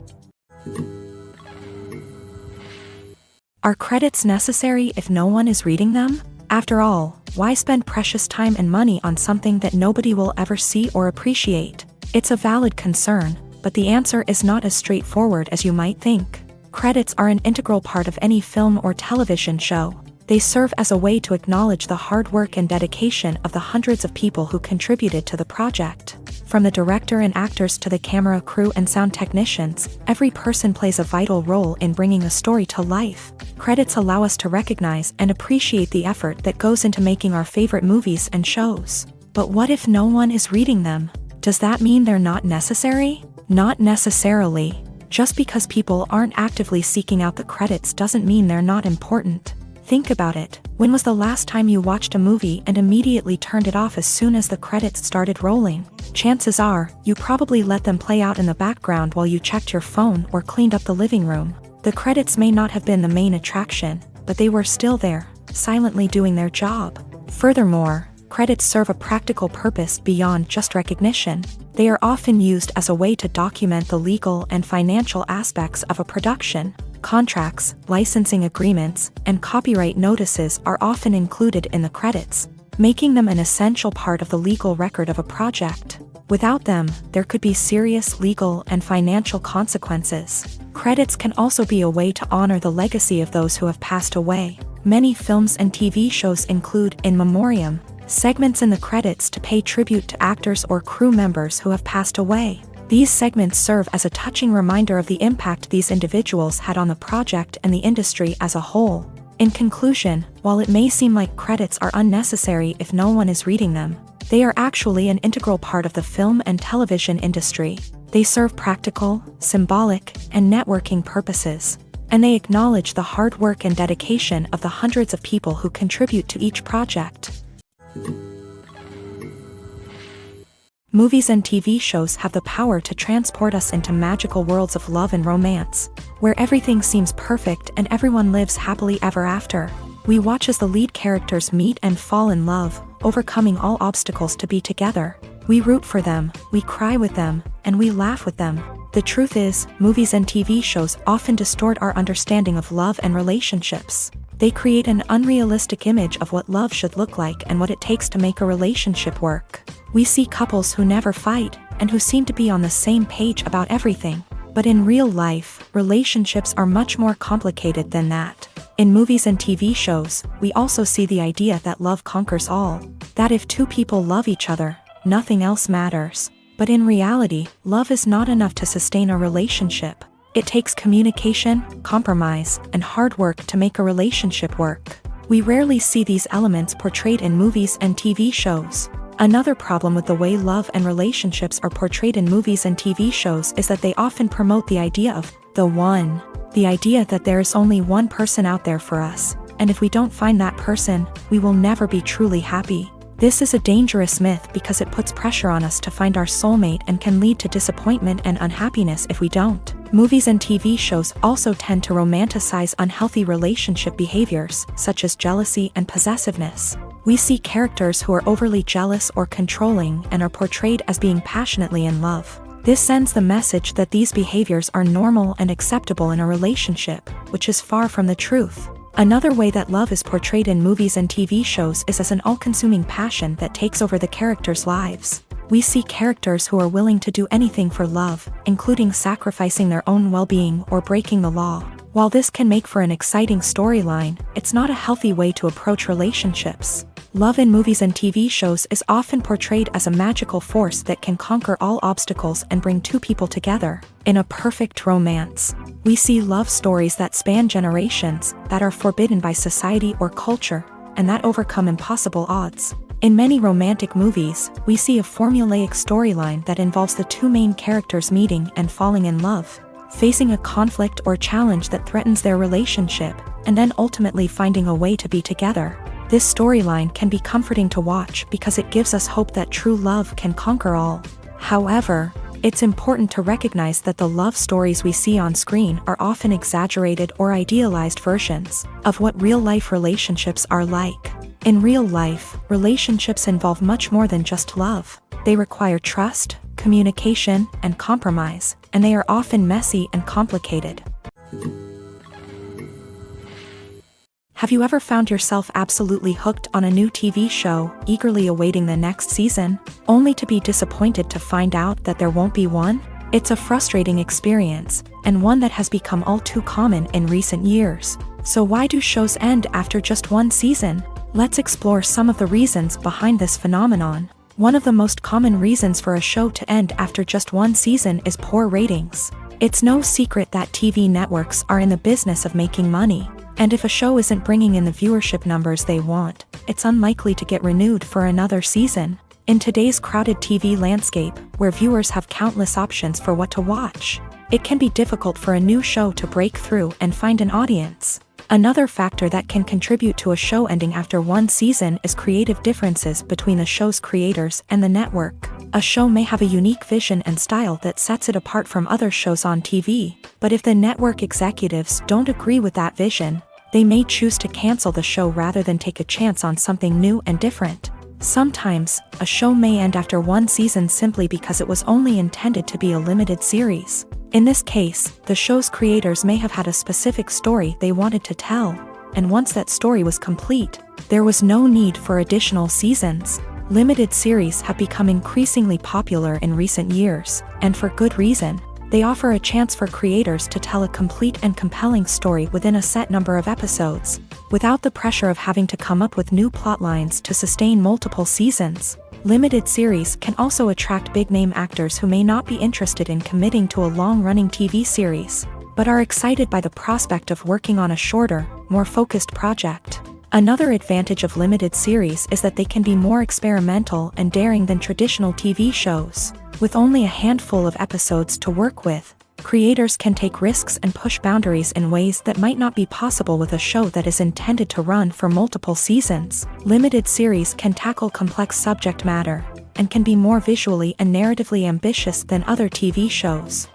Are credits necessary if no one is reading them? After all, why spend precious time and money on something that nobody will ever see or appreciate? It's a valid concern, but the answer is not as straightforward as you might think. Credits are an integral part of any film or television show. They serve as a way to acknowledge the hard work and dedication of the hundreds of people who contributed to the project. From the director and actors to the camera crew and sound technicians, every person plays a vital role in bringing a story to life. Credits allow us to recognize and appreciate the effort that goes into making our favorite movies and shows. But what if no one is reading them? Does that mean they're not necessary? Not necessarily. Just because people aren't actively seeking out the credits doesn't mean they're not important. Think about it. When was the last time you watched a movie and immediately turned it off as soon as the credits started rolling? Chances are, you probably let them play out in the background while you checked your phone or cleaned up the living room. The credits may not have been the main attraction, but they were still there, silently doing their job. Furthermore, credits serve a practical purpose beyond just recognition. They are often used as a way to document the legal and financial aspects of a production. Contracts, licensing agreements, and copyright notices are often included in the credits, making them an essential part of the legal record of a project. Without them, there could be serious legal and financial consequences. Credits can also be a way to honor the legacy of those who have passed away. Many films and TV shows include in memoriam segments in the credits to pay tribute to actors or crew members who have passed away. These segments serve as a touching reminder of the impact these individuals had on the project and the industry as a whole. In conclusion, while it may seem like credits are unnecessary if no one is reading them, they are actually an integral part of the film and television industry. They serve practical, symbolic, and networking purposes, and they acknowledge the hard work and dedication of the hundreds of people who contribute to each project. Movies and TV shows have the power to transport us into magical worlds of love and romance, where everything seems perfect and everyone lives happily ever after. We watch as the lead characters meet and fall in love, overcoming all obstacles to be together. We root for them, we cry with them, and we laugh with them. The truth is, movies and TV shows often distort our understanding of love and relationships. They create an unrealistic image of what love should look like and what it takes to make a relationship work. We see couples who never fight, and who seem to be on the same page about everything. But in real life, relationships are much more complicated than that. In movies and TV shows, we also see the idea that love conquers all. That if two people love each other, nothing else matters. But in reality, love is not enough to sustain a relationship. It takes communication, compromise, and hard work to make a relationship work. We rarely see these elements portrayed in movies and TV shows. Another problem with the way love and relationships are portrayed in movies and TV shows is that they often promote the idea of the one. The idea that there is only one person out there for us, and if we don't find that person, we will never be truly happy. This is a dangerous myth because it puts pressure on us to find our soulmate and can lead to disappointment and unhappiness if we don't. Movies and TV shows also tend to romanticize unhealthy relationship behaviors, such as jealousy and possessiveness. We see characters who are overly jealous or controlling and are portrayed as being passionately in love. This sends the message that these behaviors are normal and acceptable in a relationship, which is far from the truth. Another way that love is portrayed in movies and TV shows is as an all-consuming passion that takes over the characters' lives. We see characters who are willing to do anything for love, including sacrificing their own well-being or breaking the law. While this can make for an exciting storyline, it's not a healthy way to approach relationships. Love in movies and TV shows is often portrayed as a magical force that can conquer all obstacles and bring two people together. In a perfect romance, we see love stories that span generations, that are forbidden by society or culture, and that overcome impossible odds. In many romantic movies, we see a formulaic storyline that involves the two main characters meeting and falling in love, facing a conflict or challenge that threatens their relationship, and then ultimately finding a way to be together. This storyline can be comforting to watch because it gives us hope that true love can conquer all. However, it's important to recognize that the love stories we see on screen are often exaggerated or idealized versions of what real-life relationships are like. In real life, relationships involve much more than just love. They require trust, communication, and compromise, and they are often messy and complicated. Have you ever found yourself absolutely hooked on a new TV show, eagerly awaiting the next season, only to be disappointed to find out that there won't be one? It's a frustrating experience, and one that has become all too common in recent years. So why do shows end after just one season? Let's explore some of the reasons behind this phenomenon. One of the most common reasons for a show to end after just one season is poor ratings. It's no secret that TV networks are in the business of making money. And if a show isn't bringing in the viewership numbers they want, it's unlikely to get renewed for another season. In today's crowded TV landscape, where viewers have countless options for what to watch, it can be difficult for a new show to break through and find an audience. Another factor that can contribute to a show ending after one season is creative differences between the show's creators and the network. A show may have a unique vision and style that sets it apart from other shows on TV, but if the network executives don't agree with that vision, they may choose to cancel the show rather than take a chance on something new and different. Sometimes, a show may end after one season simply because it was only intended to be a limited series. In this case, the show's creators may have had a specific story they wanted to tell, and once that story was complete, there was no need for additional seasons. Limited series have become increasingly popular in recent years, and for good reason. They offer a chance for creators to tell a complete and compelling story within a set number of episodes, without the pressure of having to come up with new plotlines to sustain multiple seasons. Limited series can also attract big-name actors who may not be interested in committing to a long-running TV series, but are excited by the prospect of working on a shorter, more focused project. Another advantage of limited series is that they can be more experimental and daring than traditional TV shows. With only a handful of episodes to work with, creators can take risks and push boundaries in ways that might not be possible with a show that is intended to run for multiple seasons. Limited series can tackle complex subject matter, and can be more visually and narratively ambitious than other TV shows.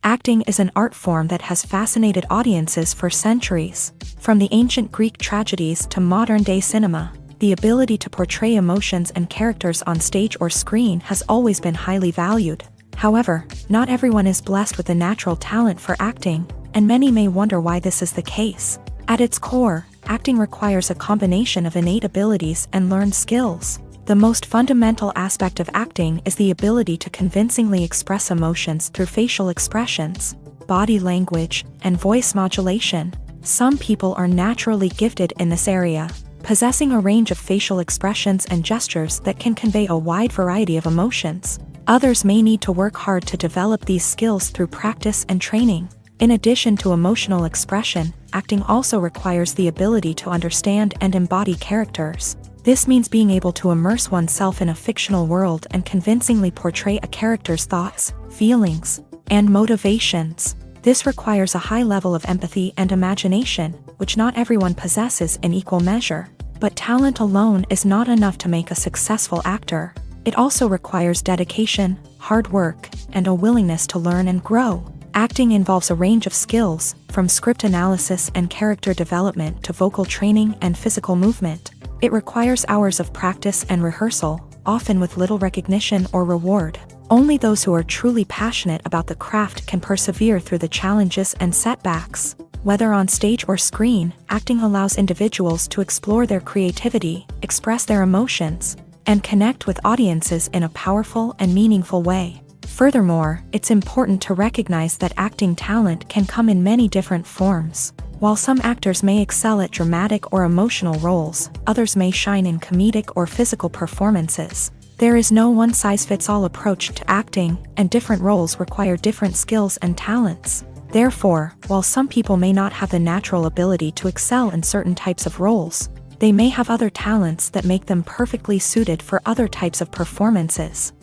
Acting is an art form that has fascinated audiences for centuries. From the ancient Greek tragedies to modern-day cinema, the ability to portray emotions and characters on stage or screen has always been highly valued. However, not everyone is blessed with a natural talent for acting, and many may wonder why this is the case. At its core, acting requires a combination of innate abilities and learned skills. The most fundamental aspect of acting is the ability to convincingly express emotions through facial expressions, body language, and voice modulation. Some people are naturally gifted in this area, possessing a range of facial expressions and gestures that can convey a wide variety of emotions. Others may need to work hard to develop these skills through practice and training. In addition to emotional expression, acting also requires the ability to understand and embody characters. This means being able to immerse oneself in a fictional world and convincingly portray a character's thoughts, feelings, and motivations. This requires a high level of empathy and imagination, which not everyone possesses in equal measure. But talent alone is not enough to make a successful actor. It also requires dedication, hard work, and a willingness to learn and grow. Acting involves a range of skills, from script analysis and character development to vocal training and physical movement. It requires hours of practice and rehearsal, often with little recognition or reward. Only those who are truly passionate about the craft can persevere through the challenges and setbacks. Whether on stage or screen, acting allows individuals to explore their creativity, express their emotions, and connect with audiences in a powerful and meaningful way. Furthermore, it's important to recognize that acting talent can come in many different forms. While some actors may excel at dramatic or emotional roles, others may shine in comedic or physical performances. There is no one-size-fits-all approach to acting, and different roles require different skills and talents. Therefore, while some people may not have the natural ability to excel in certain types of roles, they may have other talents that make them perfectly suited for other types of performances.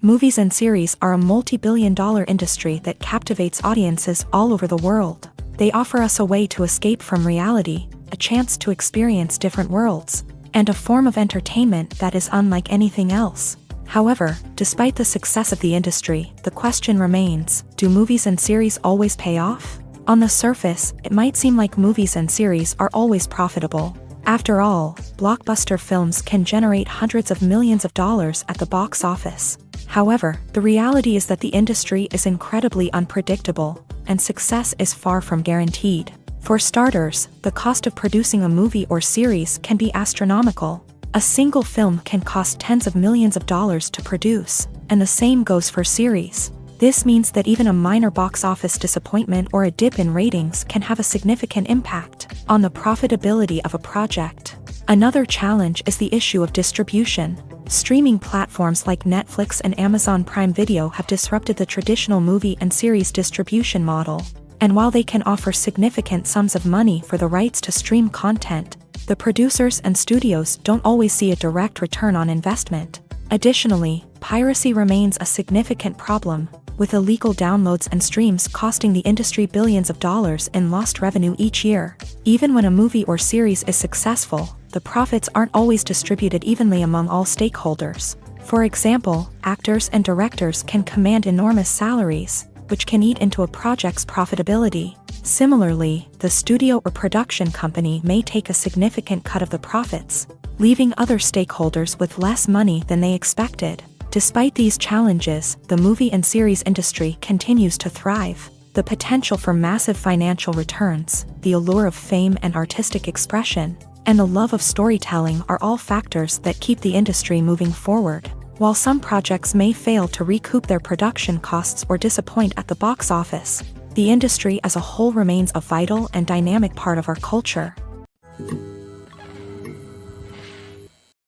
Movies and series are a multi-billion-dollar industry that captivates audiences all over the world. They offer us a way to escape from reality, a chance to experience different worlds, and a form of entertainment that is unlike anything else. However, despite the success of the industry, the question remains, do movies and series always pay off? On the surface, it might seem like movies and series are always profitable. After all, blockbuster films can generate hundreds of millions of dollars at the box office. However, the reality is that the industry is incredibly unpredictable, and success is far from guaranteed. For starters, the cost of producing a movie or series can be astronomical. A single film can cost tens of millions of dollars to produce, and the same goes for series. This means that even a minor box office disappointment or a dip in ratings can have a significant impact on the profitability of a project. Another challenge is the issue of distribution. Streaming platforms like Netflix and Amazon Prime Video have disrupted the traditional movie and series distribution model. And while they can offer significant sums of money for the rights to stream content, the producers and studios don't always see a direct return on investment. Additionally, piracy remains a significant problem, with illegal downloads and streams costing the industry billions of dollars in lost revenue each year. Even when a movie or series is successful, the profits aren't always distributed evenly among all stakeholders. For example, actors and directors can command enormous salaries, which can eat into a project's profitability. Similarly, the studio or production company may take a significant cut of the profits, leaving other stakeholders with less money than they expected. Despite these challenges, the movie and series industry continues to thrive. The potential for massive financial returns, the allure of fame and artistic expression, and the love of storytelling are all factors that keep the industry moving forward. While some projects may fail to recoup their production costs or disappoint at the box office, the industry as a whole remains a vital and dynamic part of our culture.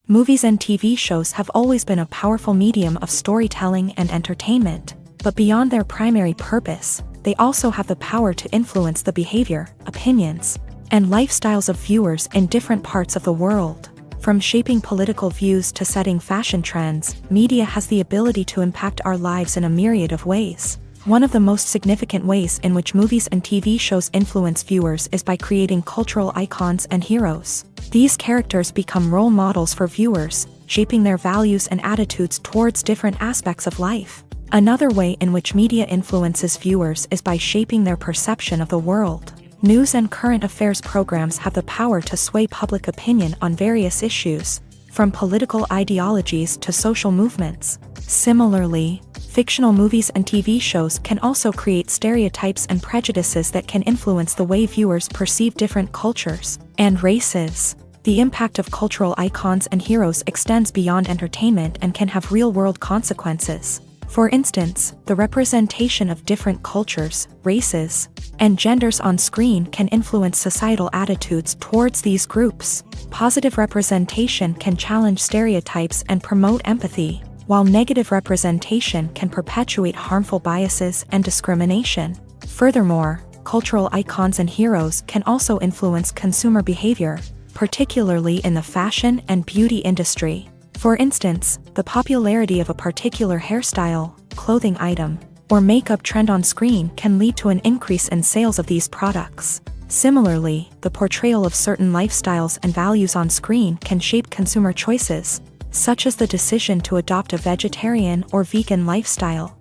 Movies and TV shows have always been a powerful medium of storytelling and entertainment, but beyond their primary purpose, they also have the power to influence the behavior, opinions, and lifestyles of viewers in different parts of the world. From shaping political views to setting fashion trends, media has the ability to impact our lives in a myriad of ways. One of the most significant ways in which movies and TV shows influence viewers is by creating cultural icons and heroes. These characters become role models for viewers, shaping their values and attitudes towards different aspects of life. Another way in which media influences viewers is by shaping their perception of the world. News and current affairs programs have the power to sway public opinion on various issues, from political ideologies to social movements. Similarly, fictional movies and TV shows can also create stereotypes and prejudices that can influence the way viewers perceive different cultures and races. The impact of cultural icons and heroes extends beyond entertainment and can have real-world consequences. For instance, the representation of different cultures, races, and genders on screen can influence societal attitudes towards these groups. Positive representation can challenge stereotypes and promote empathy, while negative representation can perpetuate harmful biases and discrimination. Furthermore, cultural icons and heroes can also influence consumer behavior, particularly in the fashion and beauty industry. For instance, the popularity of a particular hairstyle, clothing item, or makeup trend on screen can lead to an increase in sales of these products. Similarly, the portrayal of certain lifestyles and values on screen can shape consumer choices, such as the decision to adopt a vegetarian or vegan lifestyle.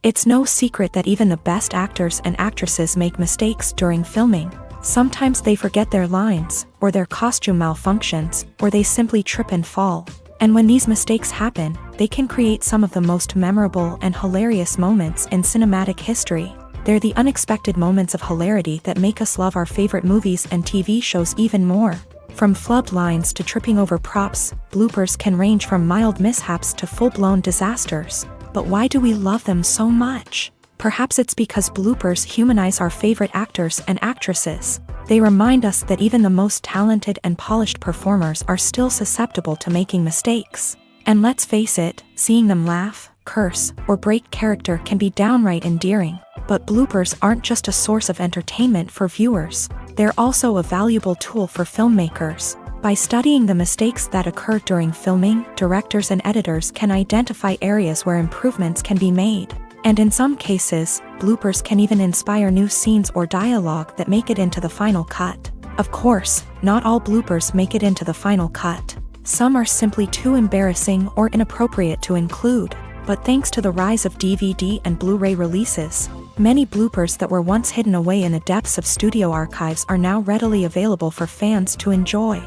It's no secret that even the best actors and actresses make mistakes during filming. Sometimes they forget their lines, or their costume malfunctions, or they simply trip and fall. And when these mistakes happen, they can create some of the most memorable and hilarious moments in cinematic history. They're the unexpected moments of hilarity that make us love our favorite movies and TV shows even more. From flubbed lines to tripping over props, bloopers can range from mild mishaps to full-blown disasters. But why do we love them so much? Perhaps it's because bloopers humanize our favorite actors and actresses. They remind us that even the most talented and polished performers are still susceptible to making mistakes. And let's face it, seeing them laugh, curse, or break character can be downright endearing. But bloopers aren't just a source of entertainment for viewers. They're also a valuable tool for filmmakers. By studying the mistakes that occur during filming, directors and editors can identify areas where improvements can be made. And in some cases, bloopers can even inspire new scenes or dialogue that make it into the final cut. Of course, not all bloopers make it into the final cut. Some are simply too embarrassing or inappropriate to include. But thanks to the rise of DVD and Blu-ray releases, many bloopers that were once hidden away in the depths of studio archives are now readily available for fans to enjoy.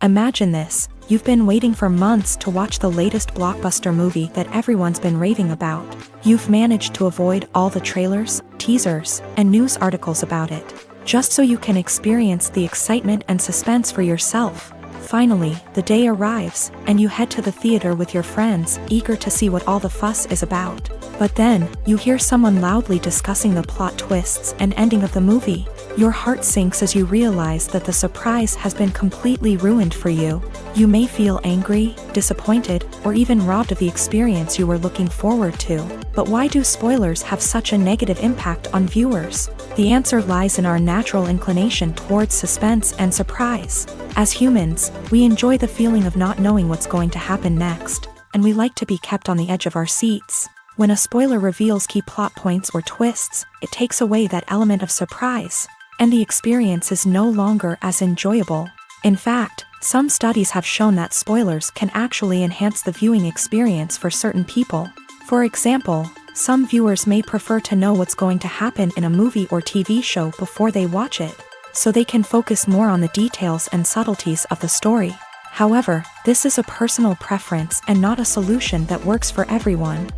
Imagine this. You've been waiting for months to watch the latest blockbuster movie that everyone's been raving about. You've managed to avoid all the trailers, teasers, and news articles about it, just so you can experience the excitement and suspense for yourself. Finally, the day arrives, and you head to the theater with your friends, eager to see what all the fuss is about. But then, you hear someone loudly discussing the plot twists and ending of the movie. Your heart sinks as you realize that the surprise has been completely ruined for you. You may feel angry, disappointed, or even robbed of the experience you were looking forward to. But why do spoilers have such a negative impact on viewers? The answer lies in our natural inclination towards suspense and surprise. As humans, we enjoy the feeling of not knowing what's going to happen next, and we like to be kept on the edge of our seats. When a spoiler reveals key plot points or twists, it takes away that element of surprise, and the experience is no longer as enjoyable. In fact, some studies have shown that spoilers can actually enhance the viewing experience for certain people. For example, some viewers may prefer to know what's going to happen in a movie or TV show before they watch it, so they can focus more on the details and subtleties of the story. However, this is a personal preference and not a solution that works for everyone.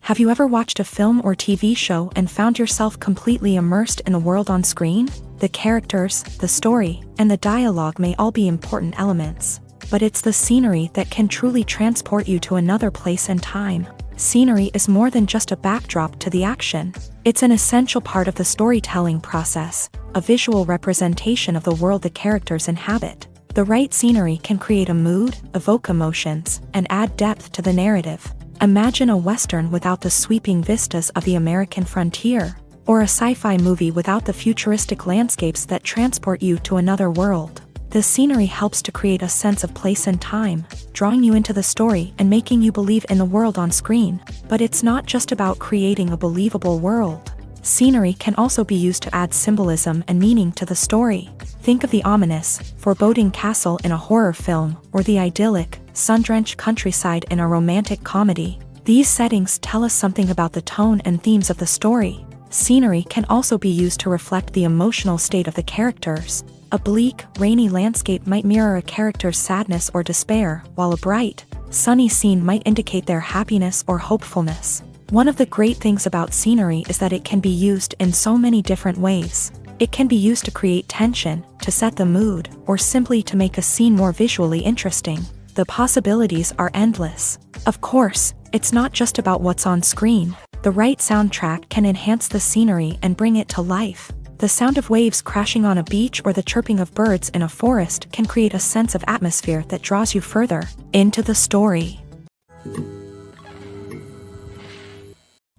Have you ever watched a film or TV show and found yourself completely immersed in the world on screen? The characters, the story, and the dialogue may all be important elements, but it's the scenery that can truly transport you to another place and time. Scenery is more than just a backdrop to the action. It's an essential part of the storytelling process, a visual representation of the world the characters inhabit. The right scenery can create a mood, evoke emotions, and add depth to the narrative. Imagine a Western without the sweeping vistas of the American frontier, or a sci-fi movie without the futuristic landscapes that transport you to another world. The scenery helps to create a sense of place and time, drawing you into the story and making you believe in the world on screen. But it's not just about creating a believable world. Scenery can also be used to add symbolism and meaning to the story. Think of the ominous, foreboding castle in a horror film, or the idyllic, sun-drenched countryside in a romantic comedy. These settings tell us something about the tone and themes of the story. Scenery can also be used to reflect the emotional state of the characters. A bleak, rainy landscape might mirror a character's sadness or despair, while a bright, sunny scene might indicate their happiness or hopefulness. One of the great things about scenery is that it can be used in so many different ways. It can be used to create tension, to set the mood, or simply to make a scene more visually interesting. The possibilities are endless. Of course, it's not just about what's on screen. The right soundtrack can enhance the scenery and bring it to life. The sound of waves crashing on a beach or the chirping of birds in a forest can create a sense of atmosphere that draws you further into the story.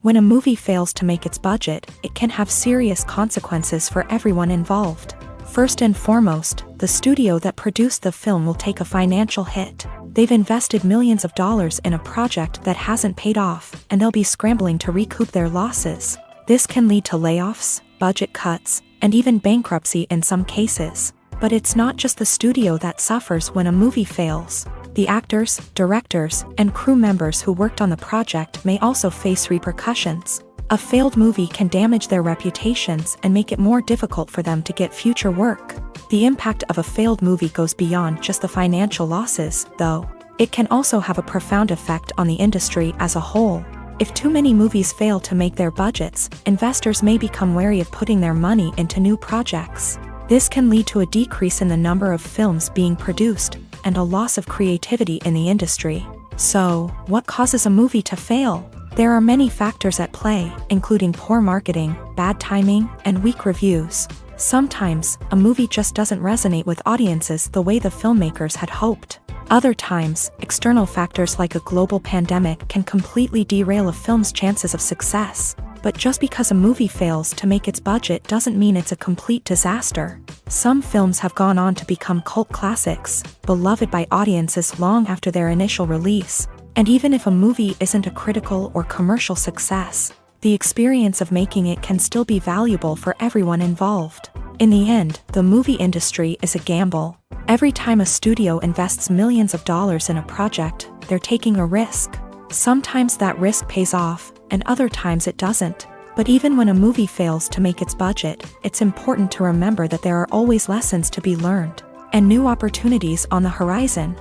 When a movie fails to make its budget, it can have serious consequences for everyone involved. First and foremost, the studio that produced the film will take a financial hit. They've invested millions of dollars in a project that hasn't paid off, and they'll be scrambling to recoup their losses. This can lead to layoffs, budget cuts, and even bankruptcy in some cases. But it's not just the studio that suffers when a movie fails. The actors, directors, and crew members who worked on the project may also face repercussions. A failed movie can damage their reputations and make it more difficult for them to get future work. The impact of a failed movie goes beyond just the financial losses, though. It can also have a profound effect on the industry as a whole. If too many movies fail to make their budgets, investors may become wary of putting their money into new projects. This can lead to a decrease in the number of films being produced, and a loss of creativity in the industry. So, what causes a movie to fail? There are many factors at play, including poor marketing, bad timing, and weak reviews. Sometimes, a movie just doesn't resonate with audiences the way the filmmakers had hoped. Other times, external factors like a global pandemic can completely derail a film's chances of success. But just because a movie fails to make its budget doesn't mean it's a complete disaster. Some films have gone on to become cult classics, beloved by audiences long after their initial release. And even if a movie isn't a critical or commercial success, the experience of making it can still be valuable for everyone involved. In the end, the movie industry is a gamble. Every time a studio invests millions of dollars in a project, they're taking a risk. Sometimes that risk pays off, and other times it doesn't. But even when a movie fails to make its budget, it's important to remember that there are always lessons to be learned, and new opportunities on the horizon.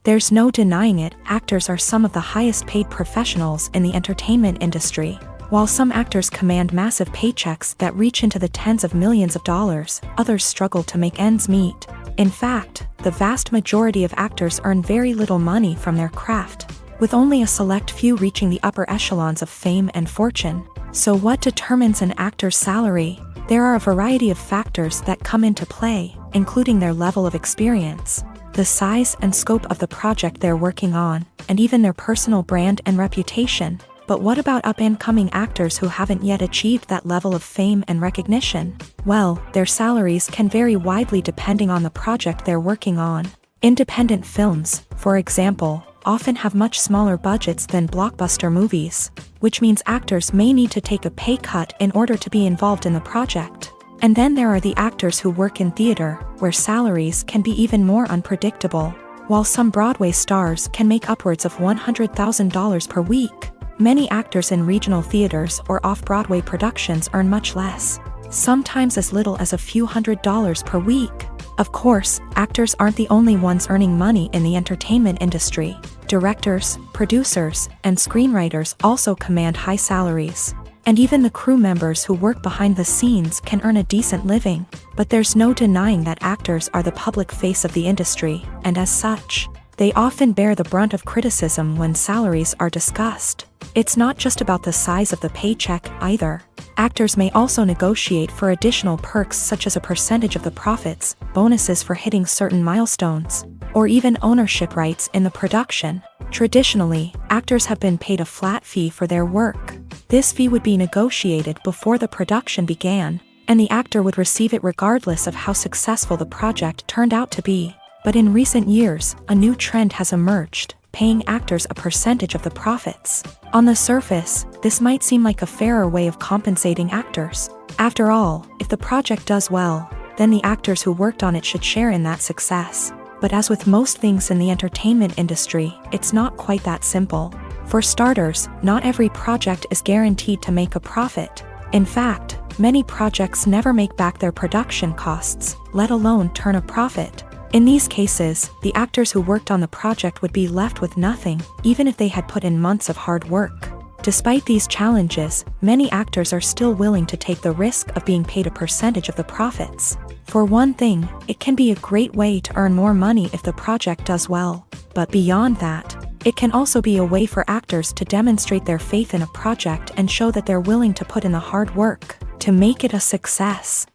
There's no denying it, actors are some of the highest paid professionals in the entertainment industry. While some actors command massive paychecks that reach into the tens of millions of dollars, others struggle to make ends meet. In fact, the vast majority of actors earn very little money from their craft, with only a select few reaching the upper echelons of fame and fortune. So what determines an actor's salary? There are a variety of factors that come into play, including their level of experience, the size and scope of the project they're working on, and even their personal brand and reputation. But what about up-and-coming actors who haven't yet achieved that level of fame and recognition? Well, their salaries can vary widely depending on the project they're working on. Independent films, for example, often have much smaller budgets than blockbuster movies, which means actors may need to take a pay cut in order to be involved in the project. And then there are the actors who work in theater, where salaries can be even more unpredictable. While some Broadway stars can make upwards of $100,000 per week, many actors in regional theaters or off-Broadway productions earn much less, sometimes as little as a few $100s per week. Of course, actors aren't the only ones earning money in the entertainment industry. Directors, producers, and screenwriters also command high salaries. And even the crew members who work behind the scenes can earn a decent living. But there's no denying that actors are the public face of the industry, and as such, they often bear the brunt of criticism when salaries are discussed. It's not just about the size of the paycheck, either. Actors may also negotiate for additional perks such as a percentage of the profits, bonuses for hitting certain milestones, or even ownership rights in the production. Traditionally, actors have been paid a flat fee for their work. This fee would be negotiated before the production began, and the actor would receive it regardless of how successful the project turned out to be. But in recent years, a new trend has emerged, paying actors a percentage of the profits. On the surface, this might seem like a fairer way of compensating actors. After all, if the project does well, then the actors who worked on it should share in that success. But as with most things in the entertainment industry, it's not quite that simple. For starters, not every project is guaranteed to make a profit. In fact, many projects never make back their production costs, let alone turn a profit. In these cases, the actors who worked on the project would be left with nothing, even if they had put in months of hard work. Despite these challenges, many actors are still willing to take the risk of being paid a percentage of the profits. For one thing, it can be a great way to earn more money if the project does well. But beyond that, it can also be a way for actors to demonstrate their faith in a project and show that they're willing to put in the hard work to make it a success.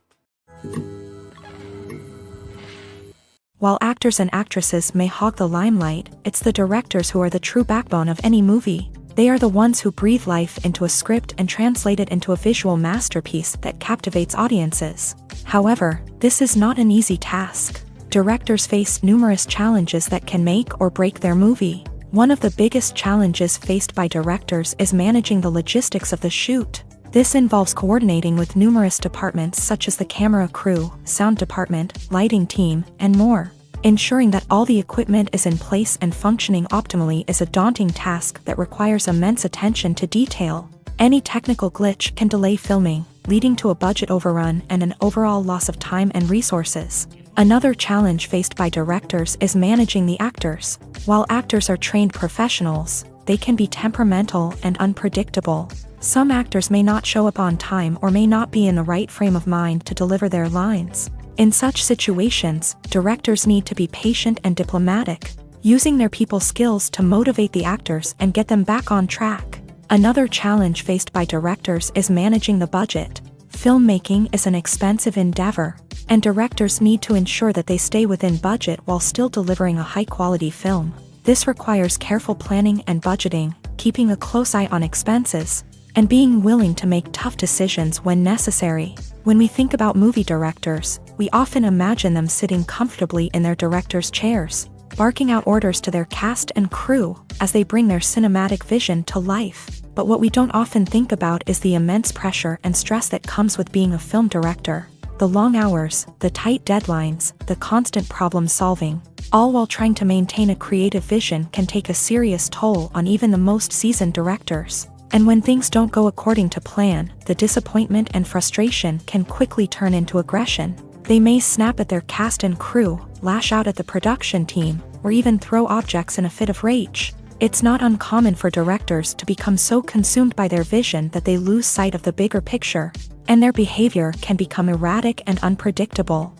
While actors and actresses may hog the limelight, it's the directors who are the true backbone of any movie. They are the ones who breathe life into a script and translate it into a visual masterpiece that captivates audiences. However, this is not an easy task. Directors face numerous challenges that can make or break their movie. One of the biggest challenges faced by directors is managing the logistics of the shoot. This involves coordinating with numerous departments such as the camera crew, sound department, lighting team, and more. Ensuring that all the equipment is in place and functioning optimally is a daunting task that requires immense attention to detail. Any technical glitch can delay filming, leading to a budget overrun and an overall loss of time and resources. Another challenge faced by directors is managing the actors. While actors are trained professionals, they can be temperamental and unpredictable. Some actors may not show up on time or may not be in the right frame of mind to deliver their lines. In such situations, directors need to be patient and diplomatic, using their people skills to motivate the actors and get them back on track. Another challenge faced by directors is managing the budget. Filmmaking is an expensive endeavor, and directors need to ensure that they stay within budget while still delivering a high-quality film. This requires careful planning and budgeting, keeping a close eye on expenses, and being willing to make tough decisions when necessary. When we think about movie directors, we often imagine them sitting comfortably in their director's chairs, barking out orders to their cast and crew as they bring their cinematic vision to life. But what we don't often think about is the immense pressure and stress that comes with being a film director. The long hours, the tight deadlines, the constant problem solving, all while trying to maintain a creative vision can take a serious toll on even the most seasoned directors. And when things don't go according to plan, the disappointment and frustration can quickly turn into aggression. They may snap at their cast and crew, lash out at the production team, or even throw objects in a fit of rage. It's not uncommon for directors to become so consumed by their vision that they lose sight of the bigger picture, and their behavior can become erratic and unpredictable.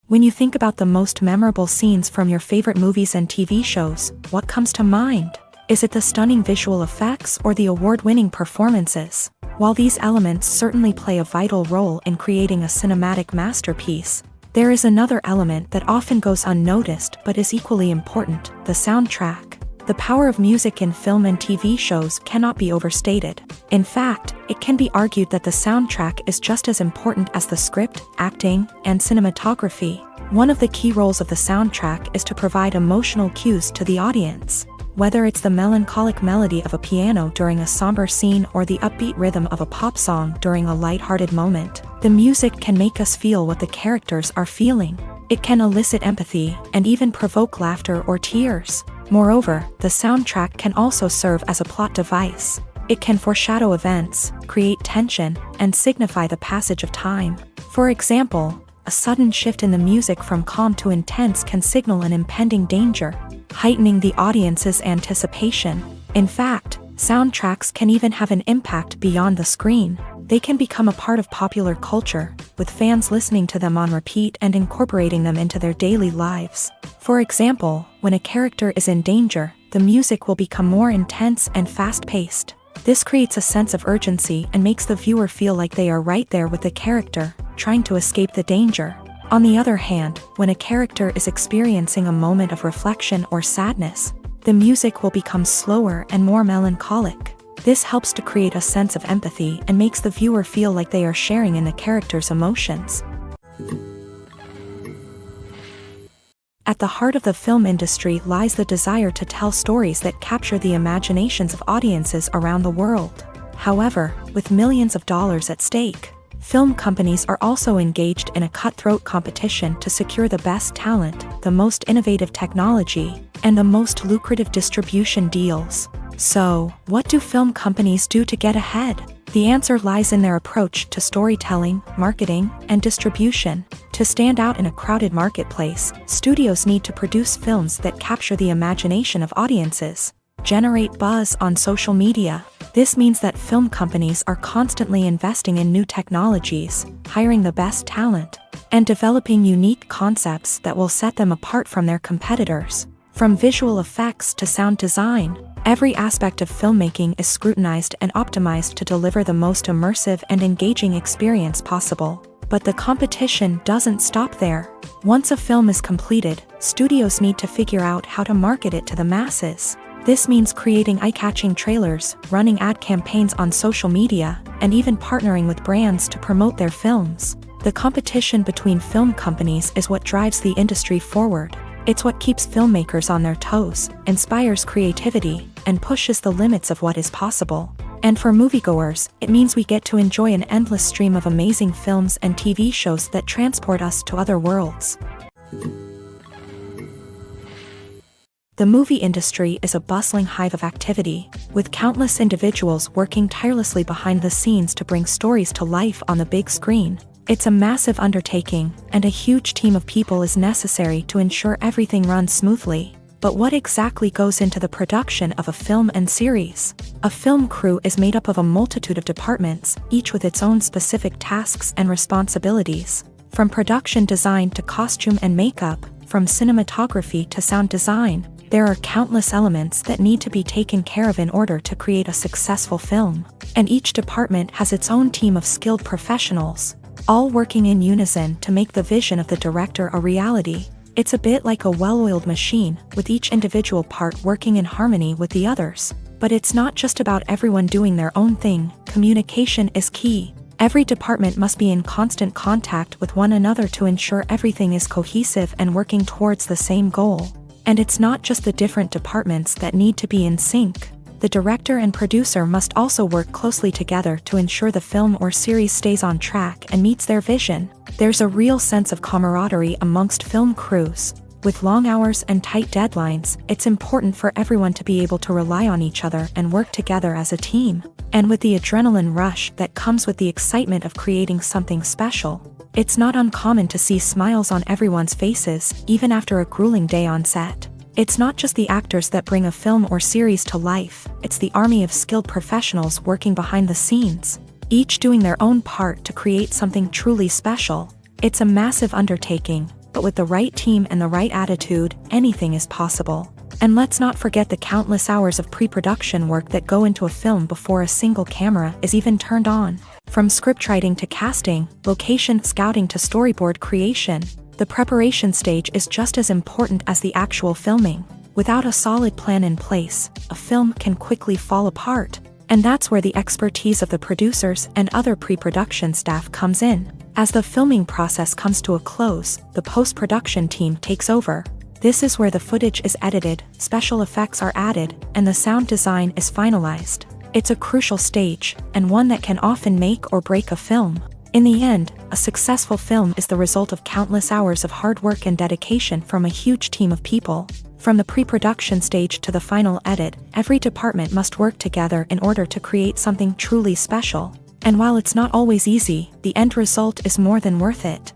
When you think about the most memorable scenes from your favorite movies and TV shows, what comes to mind? Is it the stunning visual effects or the award-winning performances? While these elements certainly play a vital role in creating a cinematic masterpiece, there is another element that often goes unnoticed but is equally important: the soundtrack. The power of music in film and TV shows cannot be overstated. In fact, it can be argued that the soundtrack is just as important as the script, acting, and cinematography. One of the key roles of the soundtrack is to provide emotional cues to the audience. Whether it's the melancholic melody of a piano during a somber scene or the upbeat rhythm of a pop song during a lighthearted moment, the music can make us feel what the characters are feeling. It can elicit empathy and even provoke laughter or tears. Moreover, the soundtrack can also serve as a plot device. It can foreshadow events, create tension, and signify the passage of time. For example, a sudden shift in the music from calm to intense can signal an impending danger, heightening the audience's anticipation. In fact, soundtracks can even have an impact beyond the screen. They can become a part of popular culture, with fans listening to them on repeat and incorporating them into their daily lives. For example, when a character is in danger, the music will become more intense and fast-paced. This creates a sense of urgency and makes the viewer feel like they are right there with the character, trying to escape the danger. On the other hand, when a character is experiencing a moment of reflection or sadness, the music will become slower and more melancholic. This helps to create a sense of empathy and makes the viewer feel like they are sharing in the character's emotions. At the heart of the film industry lies the desire to tell stories that capture the imaginations of audiences around the world. However, with millions of dollars at stake, film companies are also engaged in a cutthroat competition to secure the best talent, the most innovative technology, and the most lucrative distribution deals. So, what do film companies do to get ahead? The answer lies in their approach to storytelling, marketing, and distribution. To stand out in a crowded marketplace, studios need to produce films that capture the imagination of audiences, generate buzz on social media. This means that film companies are constantly investing in new technologies, hiring the best talent, and developing unique concepts that will set them apart from their competitors. From visual effects to sound design, every aspect of filmmaking is scrutinized and optimized to deliver the most immersive and engaging experience possible. But the competition doesn't stop there. Once a film is completed, studios need to figure out how to market it to the masses. This means creating eye-catching trailers, running ad campaigns on social media, and even partnering with brands to promote their films. The competition between film companies is what drives the industry forward. It's what keeps filmmakers on their toes, inspires creativity, and pushes the limits of what is possible. And for moviegoers, it means we get to enjoy an endless stream of amazing films and TV shows that transport us to other worlds. The movie industry is a bustling hive of activity, with countless individuals working tirelessly behind the scenes to bring stories to life on the big screen. It's a massive undertaking, and a huge team of people is necessary to ensure everything runs smoothly. But what exactly goes into the production of a film and series? A film crew is made up of a multitude of departments, each with its own specific tasks and responsibilities. From production design to costume and makeup, from cinematography to sound design, there are countless elements that need to be taken care of in order to create a successful film. And each department has its own team of skilled professionals, all working in unison to make the vision of the director a reality. It's a bit like a well-oiled machine, with each individual part working in harmony with the others. But it's not just about everyone doing their own thing. Communication is key. Every department must be in constant contact with one another to ensure everything is cohesive and working towards the same goal. And it's not just the different departments that need to be in sync. The director and producer must also work closely together to ensure the film or series stays on track and meets their vision. There's a real sense of camaraderie amongst film crews. With long hours and tight deadlines, it's important for everyone to be able to rely on each other and work together as a team. And with the adrenaline rush that comes with the excitement of creating something special, it's not uncommon to see smiles on everyone's faces, even after a grueling day on set. It's not just the actors that bring a film or series to life, it's the army of skilled professionals working behind the scenes, each doing their own part to create something truly special. It's a massive undertaking, but with the right team and the right attitude, anything is possible. And let's not forget the countless hours of pre-production work that go into a film before a single camera is even turned on. From scriptwriting to casting, location scouting to storyboard creation, the preparation stage is just as important as the actual filming. Without a solid plan in place, a film can quickly fall apart. And that's where the expertise of the producers and other pre-production staff comes in. As the filming process comes to a close, the post-production team takes over. This is where the footage is edited, special effects are added, and the sound design is finalized. It's a crucial stage, and one that can often make or break a film. In the end, a successful film is the result of countless hours of hard work and dedication from a huge team of people. From the pre-production stage to the final edit, every department must work together in order to create something truly special. And while it's not always easy, the end result is more than worth it.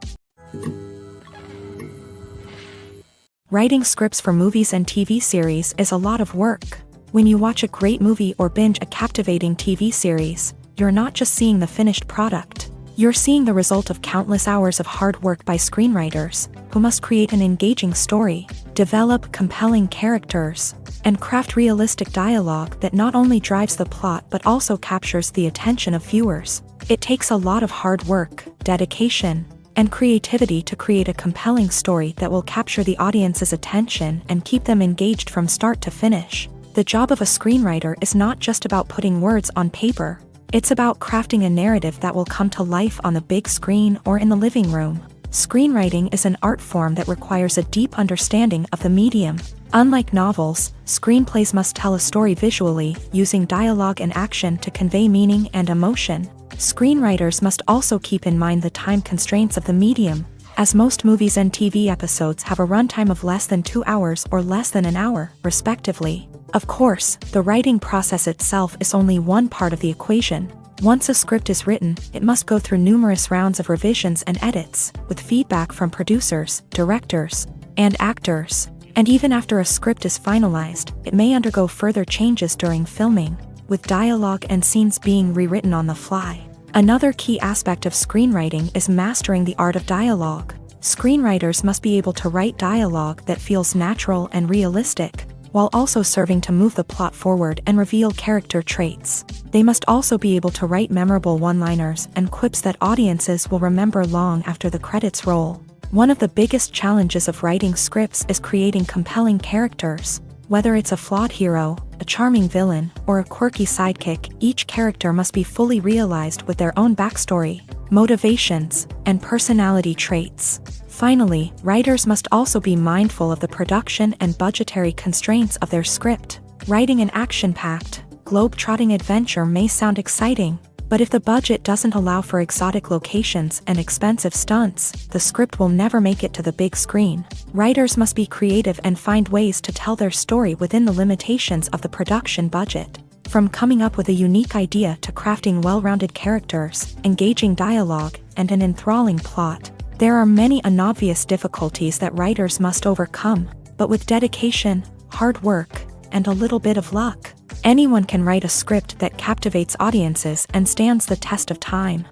Writing scripts for movies and TV series is a lot of work. When you watch a great movie or binge a captivating TV series, you're not just seeing the finished product. You're seeing the result of countless hours of hard work by screenwriters, who must create an engaging story, develop compelling characters, and craft realistic dialogue that not only drives the plot but also captures the attention of viewers. It takes a lot of hard work, dedication, and creativity to create a compelling story that will capture the audience's attention and keep them engaged from start to finish. The job of a screenwriter is not just about putting words on paper. It's about crafting a narrative that will come to life on the big screen or in the living room. Screenwriting is an art form that requires a deep understanding of the medium. Unlike novels, screenplays must tell a story visually, using dialogue and action to convey meaning and emotion. Screenwriters must also keep in mind the time constraints of the medium, as most movies and TV episodes have a runtime of less than 2 hours or less than an hour, respectively. Of course, the writing process itself is only one part of the equation. Once a script is written, it must go through numerous rounds of revisions and edits, with feedback from producers, directors, and actors. And even after a script is finalized, it may undergo further changes during filming, with dialogue and scenes being rewritten on the fly. Another key aspect of screenwriting is mastering the art of dialogue. Screenwriters must be able to write dialogue that feels natural and realistic, while also serving to move the plot forward and reveal character traits. They must also be able to write memorable one-liners and quips that audiences will remember long after the credits roll. One of the biggest challenges of writing scripts is creating compelling characters. Whether it's a flawed hero, a charming villain, or a quirky sidekick, each character must be fully realized with their own backstory, motivations, and personality traits. Finally, writers must also be mindful of the production and budgetary constraints of their script. Writing an action-packed, globe-trotting adventure may sound exciting, but if the budget doesn't allow for exotic locations and expensive stunts, the script will never make it to the big screen. Writers must be creative and find ways to tell their story within the limitations of the production budget. From coming up with a unique idea to crafting well-rounded characters, engaging dialogue, and an enthralling plot, there are many unobvious difficulties that writers must overcome, but with dedication, hard work, and a little bit of luck, anyone can write a script that captivates audiences and stands the test of time.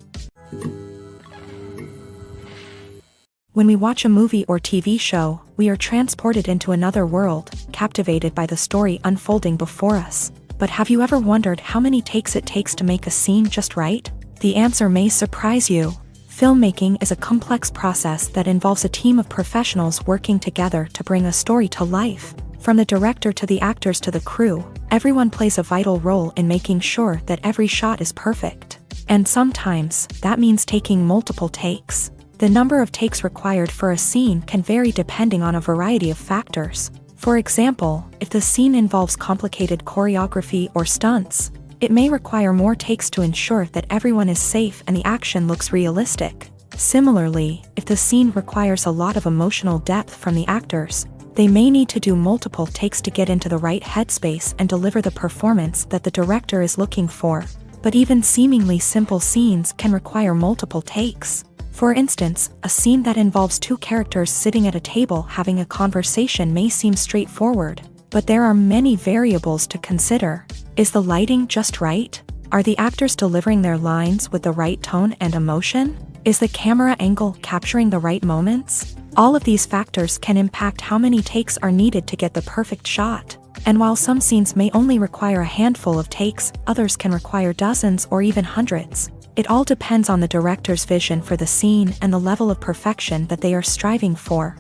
When we watch a movie or TV show, we are transported into another world, captivated by the story unfolding before us. But have you ever wondered how many takes it takes to make a scene just right? The answer may surprise you. Filmmaking is a complex process that involves a team of professionals working together to bring a story to life. From the director to the actors to the crew, everyone plays a vital role in making sure that every shot is perfect. And sometimes, that means taking multiple takes. The number of takes required for a scene can vary depending on a variety of factors. For example, if the scene involves complicated choreography or stunts, it may require more takes to ensure that everyone is safe and the action looks realistic. Similarly, if the scene requires a lot of emotional depth from the actors, they may need to do multiple takes to get into the right headspace and deliver the performance that the director is looking for. But even seemingly simple scenes can require multiple takes. For instance, a scene that involves two characters sitting at a table having a conversation may seem straightforward, but there are many variables to consider. Is the lighting just right? Are the actors delivering their lines with the right tone and emotion? Is the camera angle capturing the right moments? All of these factors can impact how many takes are needed to get the perfect shot. And while some scenes may only require a handful of takes, others can require dozens or even hundreds. It all depends on the director's vision for the scene and the level of perfection that they are striving for.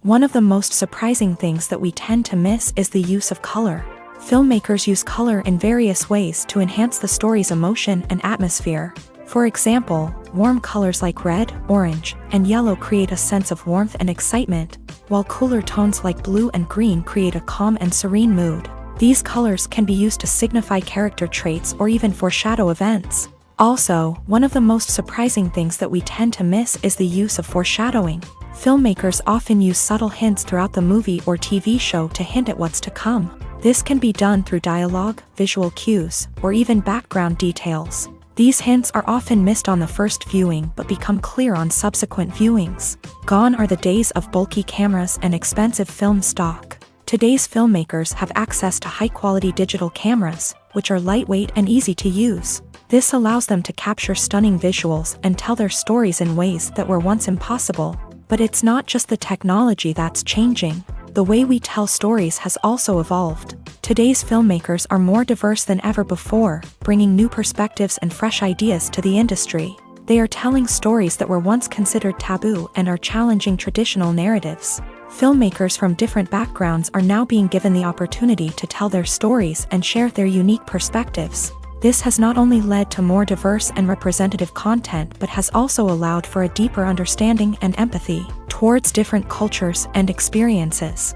One of the most surprising things that we tend to miss is the use of color. Filmmakers use color in various ways to enhance the story's emotion and atmosphere. For example, warm colors like red, orange, and yellow create a sense of warmth and excitement, while cooler tones like blue and green create a calm and serene mood. These colors can be used to signify character traits or even foreshadow events. Also, one of the most surprising things that we tend to miss is the use of foreshadowing. Filmmakers often use subtle hints throughout the movie or TV show to hint at what's to come. This can be done through dialogue, visual cues, or even background details. These hints are often missed on the first viewing but become clear on subsequent viewings. Gone are the days of bulky cameras and expensive film stock. Today's filmmakers have access to high-quality digital cameras, which are lightweight and easy to use. This allows them to capture stunning visuals and tell their stories in ways that were once impossible. But it's not just the technology that's changing. The way we tell stories has also evolved. Today's filmmakers are more diverse than ever before, bringing new perspectives and fresh ideas to the industry. They are telling stories that were once considered taboo and are challenging traditional narratives. Filmmakers from different backgrounds are now being given the opportunity to tell their stories and share their unique perspectives. This has not only led to more diverse and representative content but has also allowed for a deeper understanding and empathy towards different cultures and experiences.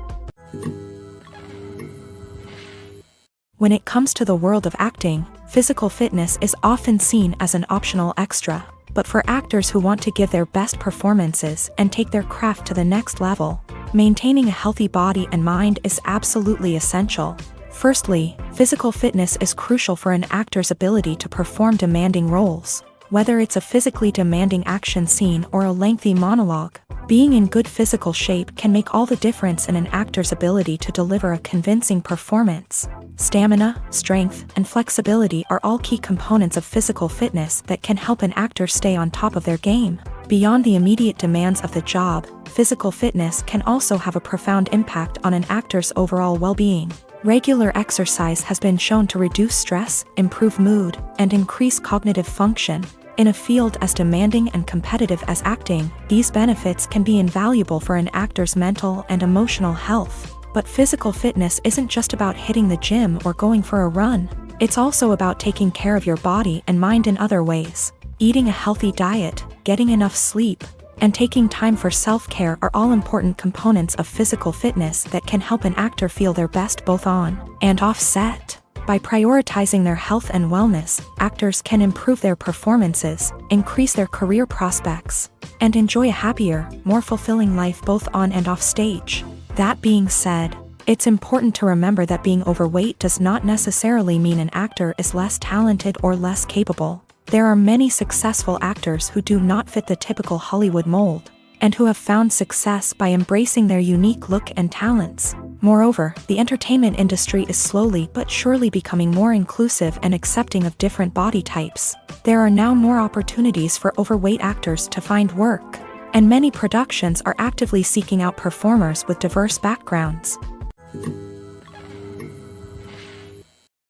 When it comes to the world of acting, physical fitness is often seen as an optional extra. But for actors who want to give their best performances and take their craft to the next level, maintaining a healthy body and mind is absolutely essential. Firstly, physical fitness is crucial for an actor's ability to perform demanding roles. Whether it's a physically demanding action scene or a lengthy monologue, being in good physical shape can make all the difference in an actor's ability to deliver a convincing performance. Stamina, strength, and flexibility are all key components of physical fitness that can help an actor stay on top of their game. Beyond the immediate demands of the job, physical fitness can also have a profound impact on an actor's overall well-being. Regular exercise has been shown to reduce stress, improve mood, and increase cognitive function. In a field as demanding and competitive as acting, these benefits can be invaluable for an actor's mental and emotional health. But physical fitness isn't just about hitting the gym or going for a run. It's also about taking care of your body and mind in other ways. Eating a healthy diet, getting enough sleep, and taking time for self-care are all important components of physical fitness that can help an actor feel their best both on and off set. By prioritizing their health and wellness, actors can improve their performances, increase their career prospects, and enjoy a happier, more fulfilling life both on and off stage. That being said, it's important to remember that being overweight does not necessarily mean an actor is less talented or less capable. There are many successful actors who do not fit the typical Hollywood mold, and who have found success by embracing their unique look and talents. Moreover, the entertainment industry is slowly but surely becoming more inclusive and accepting of different body types. There are now more opportunities for overweight actors to find work, and many productions are actively seeking out performers with diverse backgrounds.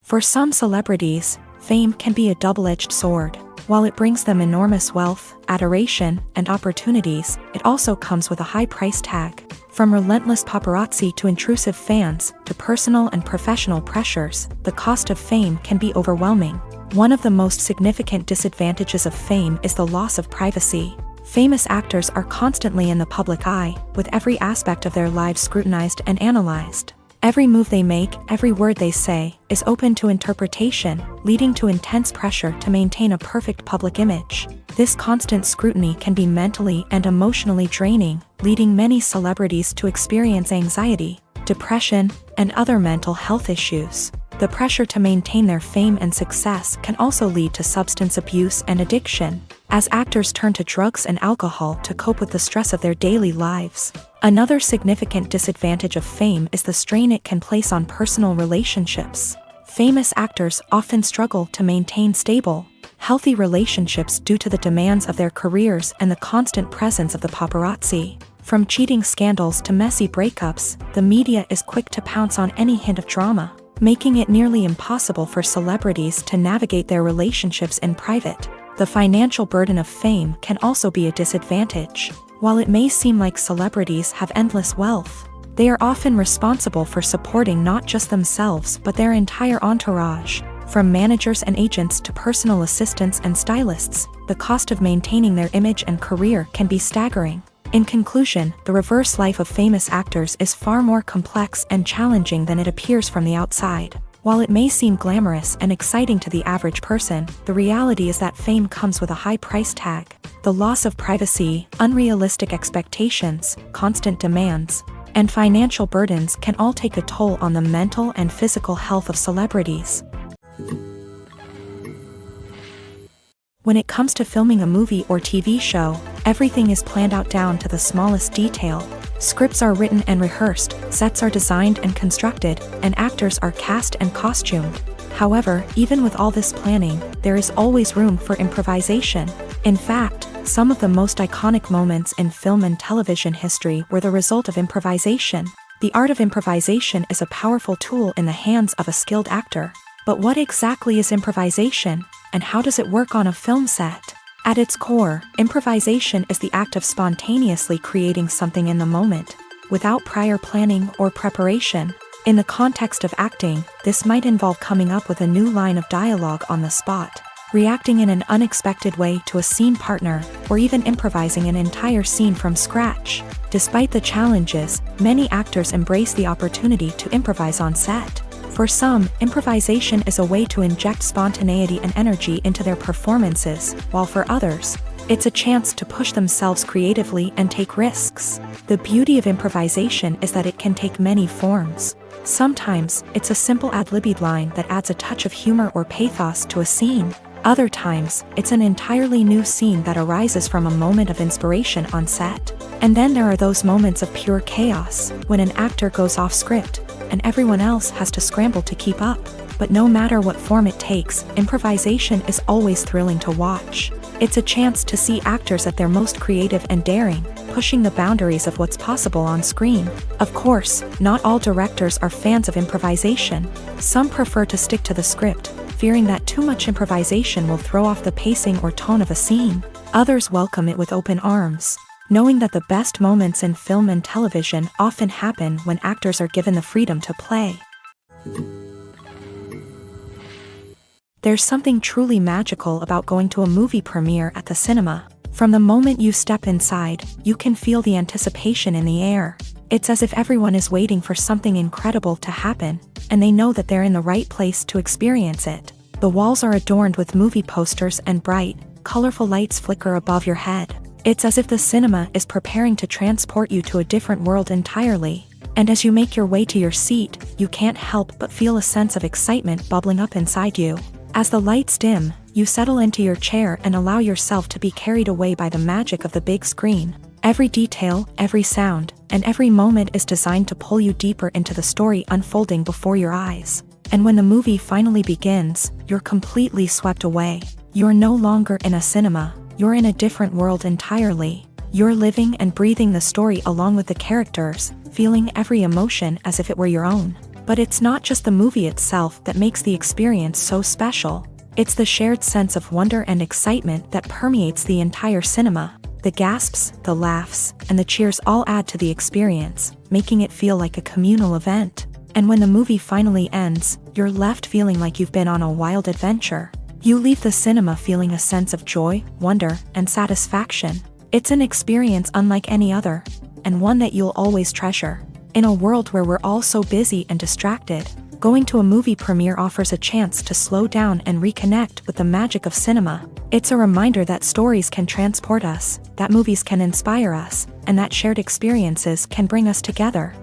For some celebrities, fame can be a double-edged sword. While it brings them enormous wealth, adoration, and opportunities, it also comes with a high price tag. From relentless paparazzi to intrusive fans, to personal and professional pressures, the cost of fame can be overwhelming. One of the most significant disadvantages of fame is the loss of privacy. Famous actors are constantly in the public eye, with every aspect of their lives scrutinized and analyzed. Every move they make, every word they say, is open to interpretation, leading to intense pressure to maintain a perfect public image. This constant scrutiny can be mentally and emotionally draining, leading many celebrities to experience anxiety, depression, and other mental health issues. The pressure to maintain their fame and success can also lead to substance abuse and addiction, as actors turn to drugs and alcohol to cope with the stress of their daily lives. Another significant disadvantage of fame is the strain it can place on personal relationships. Famous actors often struggle to maintain stable, healthy relationships due to the demands of their careers and the constant presence of the paparazzi. From cheating scandals to messy breakups, the media is quick to pounce on any hint of drama, making it nearly impossible for celebrities to navigate their relationships in private. The financial burden of fame can also be a disadvantage. While it may seem like celebrities have endless wealth, they are often responsible for supporting not just themselves but their entire entourage. From managers and agents to personal assistants and stylists, the cost of maintaining their image and career can be staggering. In conclusion, the reverse life of famous actors is far more complex and challenging than it appears from the outside. While it may seem glamorous and exciting to the average person, the reality is that fame comes with a high price tag. The loss of privacy, unrealistic expectations, constant demands, and financial burdens can all take a toll on the mental and physical health of celebrities. When it comes to filming a movie or TV show, everything is planned out down to the smallest detail. Scripts are written and rehearsed, sets are designed and constructed, and actors are cast and costumed. However, even with all this planning, there is always room for improvisation. In fact, some of the most iconic moments in film and television history were the result of improvisation. The art of improvisation is a powerful tool in the hands of a skilled actor. But what exactly is improvisation, and how does it work on a film set? At its core, improvisation is the act of spontaneously creating something in the moment, without prior planning or preparation. In the context of acting, this might involve coming up with a new line of dialogue on the spot, reacting in an unexpected way to a scene partner, or even improvising an entire scene from scratch. Despite the challenges, many actors embrace the opportunity to improvise on set. For some, improvisation is a way to inject spontaneity and energy into their performances, while for others, it's a chance to push themselves creatively and take risks. The beauty of improvisation is that it can take many forms. Sometimes, it's a simple ad-libbed line that adds a touch of humor or pathos to a scene. Other times, it's an entirely new scene that arises from a moment of inspiration on set. And then there are those moments of pure chaos, when an actor goes off script, and everyone else has to scramble to keep up. But no matter what form it takes, improvisation is always thrilling to watch. It's a chance to see actors at their most creative and daring, pushing the boundaries of what's possible on screen. Of course, not all directors are fans of improvisation. Some prefer to stick to the script, fearing that too much improvisation will throw off the pacing or tone of a scene. Others welcome it with open arms, knowing that the best moments in film and television often happen when actors are given the freedom to play. There's something truly magical about going to a movie premiere at the cinema. From the moment you step inside, you can feel the anticipation in the air. It's as if everyone is waiting for something incredible to happen, and they know that they're in the right place to experience it. The walls are adorned with movie posters and bright, colorful lights flicker above your head. It's as if the cinema is preparing to transport you to a different world entirely. And as you make your way to your seat, you can't help but feel a sense of excitement bubbling up inside you. As the lights dim, you settle into your chair and allow yourself to be carried away by the magic of the big screen. Every detail, every sound, and every moment is designed to pull you deeper into the story unfolding before your eyes. And when the movie finally begins, you're completely swept away. You're no longer in a cinema, you're in a different world entirely. You're living and breathing the story along with the characters, feeling every emotion as if it were your own. But it's not just the movie itself that makes the experience so special. It's the shared sense of wonder and excitement that permeates the entire cinema. The gasps, the laughs, and the cheers all add to the experience, making it feel like a communal event. And when the movie finally ends, you're left feeling like you've been on a wild adventure. You leave the cinema feeling a sense of joy, wonder, and satisfaction. It's an experience unlike any other, and one that you'll always treasure. In a world where we're all so busy and distracted, going to a movie premiere offers a chance to slow down and reconnect with the magic of cinema. It's a reminder that stories can transport us, that movies can inspire us, and that shared experiences can bring us together.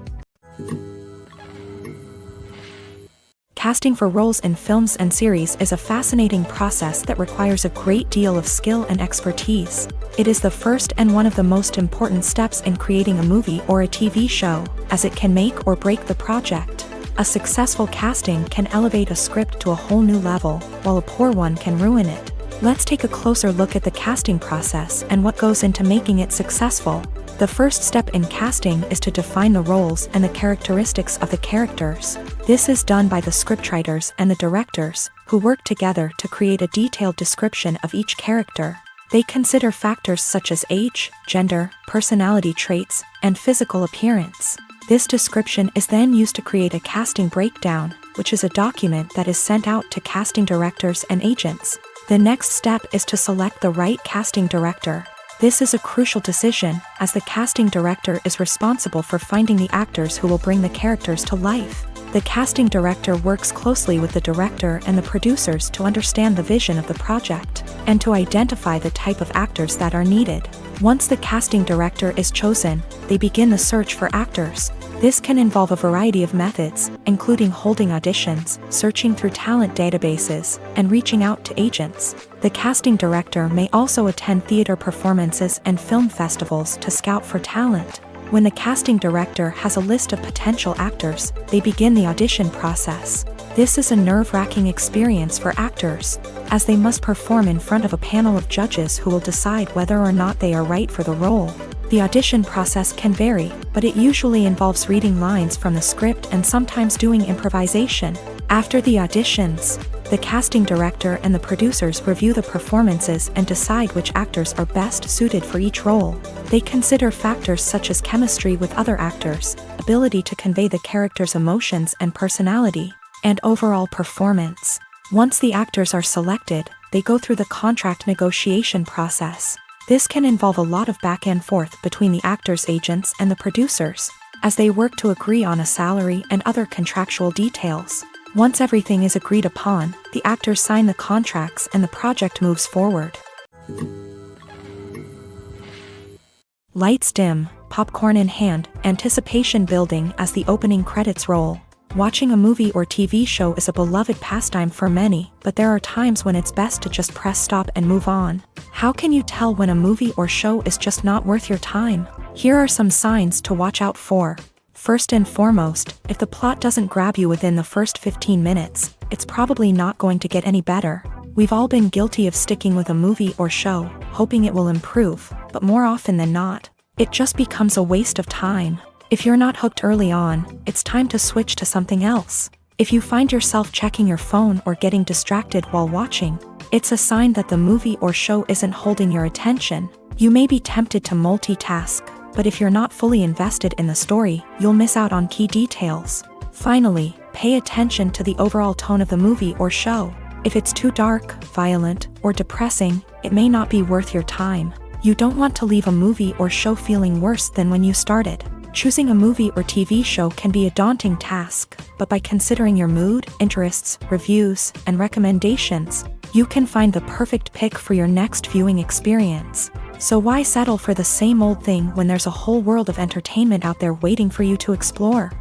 Casting for roles in films and series is a fascinating process that requires a great deal of skill and expertise. It is the first and one of the most important steps in creating a movie or a TV show, as it can make or break the project. A successful casting can elevate a script to a whole new level, while a poor one can ruin it. Let's take a closer look at the casting process and what goes into making it successful. The first step in casting is to define the roles and the characteristics of the characters. This is done by the scriptwriters and the directors, who work together to create a detailed description of each character. They consider factors such as age, gender, personality traits, and physical appearance. This description is then used to create a casting breakdown, which is a document that is sent out to casting directors and agents. The next step is to select the right casting director. This is a crucial decision, as the casting director is responsible for finding the actors who will bring the characters to life. The casting director works closely with the director and the producers to understand the vision of the project, and to identify the type of actors that are needed. Once the casting director is chosen, they begin the search for actors. This can involve a variety of methods, including holding auditions, searching through talent databases, and reaching out to agents. The casting director may also attend theater performances and film festivals to scout for talent. When the casting director has a list of potential actors, they begin the audition process. This is a nerve-wracking experience for actors, as they must perform in front of a panel of judges who will decide whether or not they are right for the role. The audition process can vary, but it usually involves reading lines from the script and sometimes doing improvisation. After the auditions, the casting director and the producers review the performances and decide which actors are best suited for each role. They consider factors such as chemistry with other actors, ability to convey the character's emotions and personality, and overall performance. Once the actors are selected, they go through the contract negotiation process. This can involve a lot of back and forth between the actors' agents and the producers, as they work to agree on a salary and other contractual details. Once everything is agreed upon, the actors sign the contracts and the project moves forward. Lights dim, popcorn in hand, anticipation building as the opening credits roll. Watching a movie or TV show is a beloved pastime for many, but there are times when it's best to just press stop and move on. How can you tell when a movie or show is just not worth your time? Here are some signs to watch out for. First and foremost, if the plot doesn't grab you within the first 15 minutes, it's probably not going to get any better. We've all been guilty of sticking with a movie or show, hoping it will improve, but more often than not, it just becomes a waste of time. If you're not hooked early on, it's time to switch to something else. If you find yourself checking your phone or getting distracted while watching, it's a sign that the movie or show isn't holding your attention. You may be tempted to multitask, but if you're not fully invested in the story, you'll miss out on key details. Finally, pay attention to the overall tone of the movie or show. If it's too dark, violent, or depressing, it may not be worth your time. You don't want to leave a movie or show feeling worse than when you started. Choosing a movie or TV show can be a daunting task, but by considering your mood, interests, reviews, and recommendations, you can find the perfect pick for your next viewing experience. So why settle for the same old thing when there's a whole world of entertainment out there waiting for you to explore?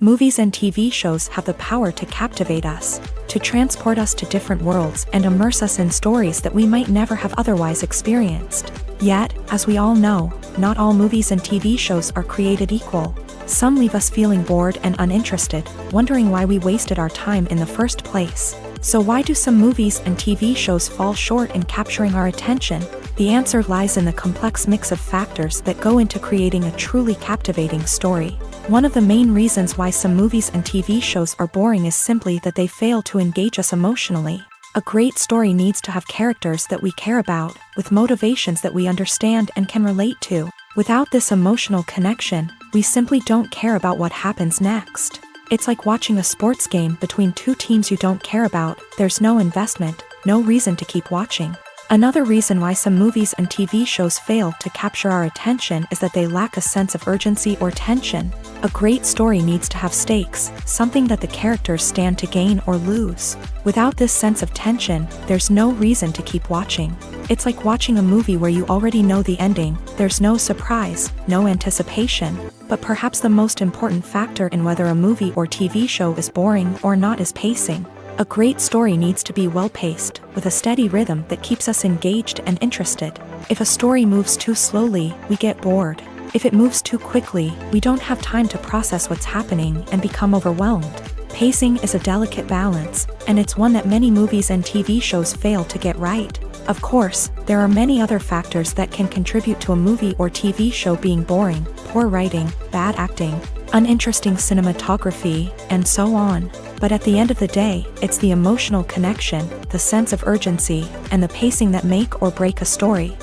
Movies and TV shows have the power to captivate us, to transport us to different worlds and immerse us in stories that we might never have otherwise experienced. Yet, as we all know, not all movies and TV shows are created equal. Some leave us feeling bored and uninterested, wondering why we wasted our time in the first place. So why do some movies and TV shows fall short in capturing our attention? The answer lies in the complex mix of factors that go into creating a truly captivating story. One of the main reasons why some movies and TV shows are boring is simply that they fail to engage us emotionally. A great story needs to have characters that we care about, with motivations that we understand and can relate to. Without this emotional connection, we simply don't care about what happens next. It's like watching a sports game between two teams you don't care about. There's no investment, no reason to keep watching. Another reason why some movies and TV shows fail to capture our attention is that they lack a sense of urgency or tension. A great story needs to have stakes, something that the characters stand to gain or lose. Without this sense of tension, there's no reason to keep watching. It's like watching a movie where you already know the ending. There's no surprise, no anticipation. But perhaps the most important factor in whether a movie or TV show is boring or not is pacing. A great story needs to be well-paced, with a steady rhythm that keeps us engaged and interested. If a story moves too slowly, we get bored. If it moves too quickly, we don't have time to process what's happening and become overwhelmed. Pacing is a delicate balance, and it's one that many movies and TV shows fail to get right. Of course, there are many other factors that can contribute to a movie or TV show being boring: poor writing, bad acting, uninteresting cinematography, and so on. But at the end of the day, it's the emotional connection, the sense of urgency, and the pacing that make or break a story.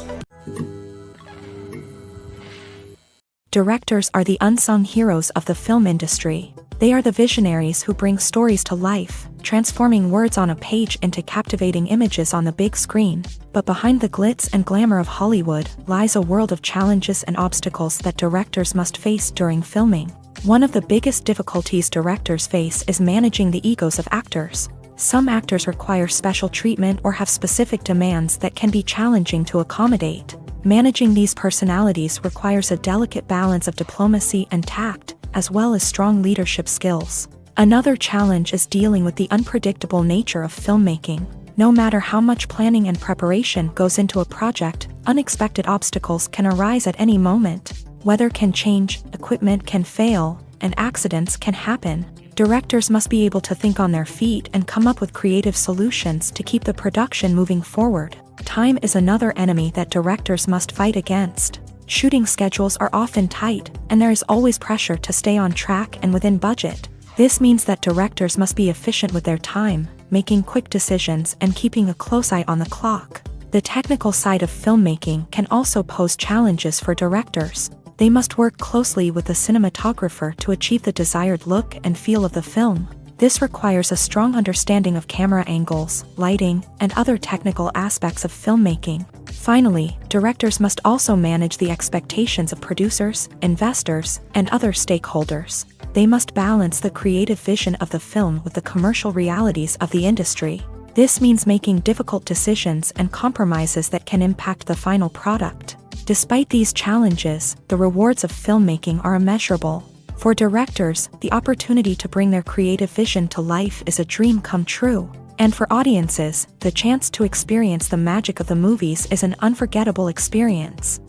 Directors are the unsung heroes of the film industry. They are the visionaries who bring stories to life, transforming words on a page into captivating images on the big screen. But behind the glitz and glamour of Hollywood lies a world of challenges and obstacles that directors must face during filming. One of the biggest difficulties directors face is managing the egos of actors. Some actors require special treatment or have specific demands that can be challenging to accommodate. Managing these personalities requires a delicate balance of diplomacy and tact, as well as strong leadership skills. Another challenge is dealing with the unpredictable nature of filmmaking. No matter how much planning and preparation goes into a project, unexpected obstacles can arise at any moment. Weather can change, equipment can fail, and accidents can happen. Directors must be able to think on their feet and come up with creative solutions to keep the production moving forward. Time is another enemy that directors must fight against. Shooting schedules are often tight, and there is always pressure to stay on track and within budget. This means that directors must be efficient with their time, making quick decisions and keeping a close eye on the clock. The technical side of filmmaking can also pose challenges for directors. They must work closely with the cinematographer to achieve the desired look and feel of the film. This requires a strong understanding of camera angles, lighting, and other technical aspects of filmmaking. Finally, directors must also manage the expectations of producers, investors, and other stakeholders. They must balance the creative vision of the film with the commercial realities of the industry. This means making difficult decisions and compromises that can impact the final product. Despite these challenges, the rewards of filmmaking are immeasurable. For directors, the opportunity to bring their creative vision to life is a dream come true. And for audiences, the chance to experience the magic of the movies is an unforgettable experience.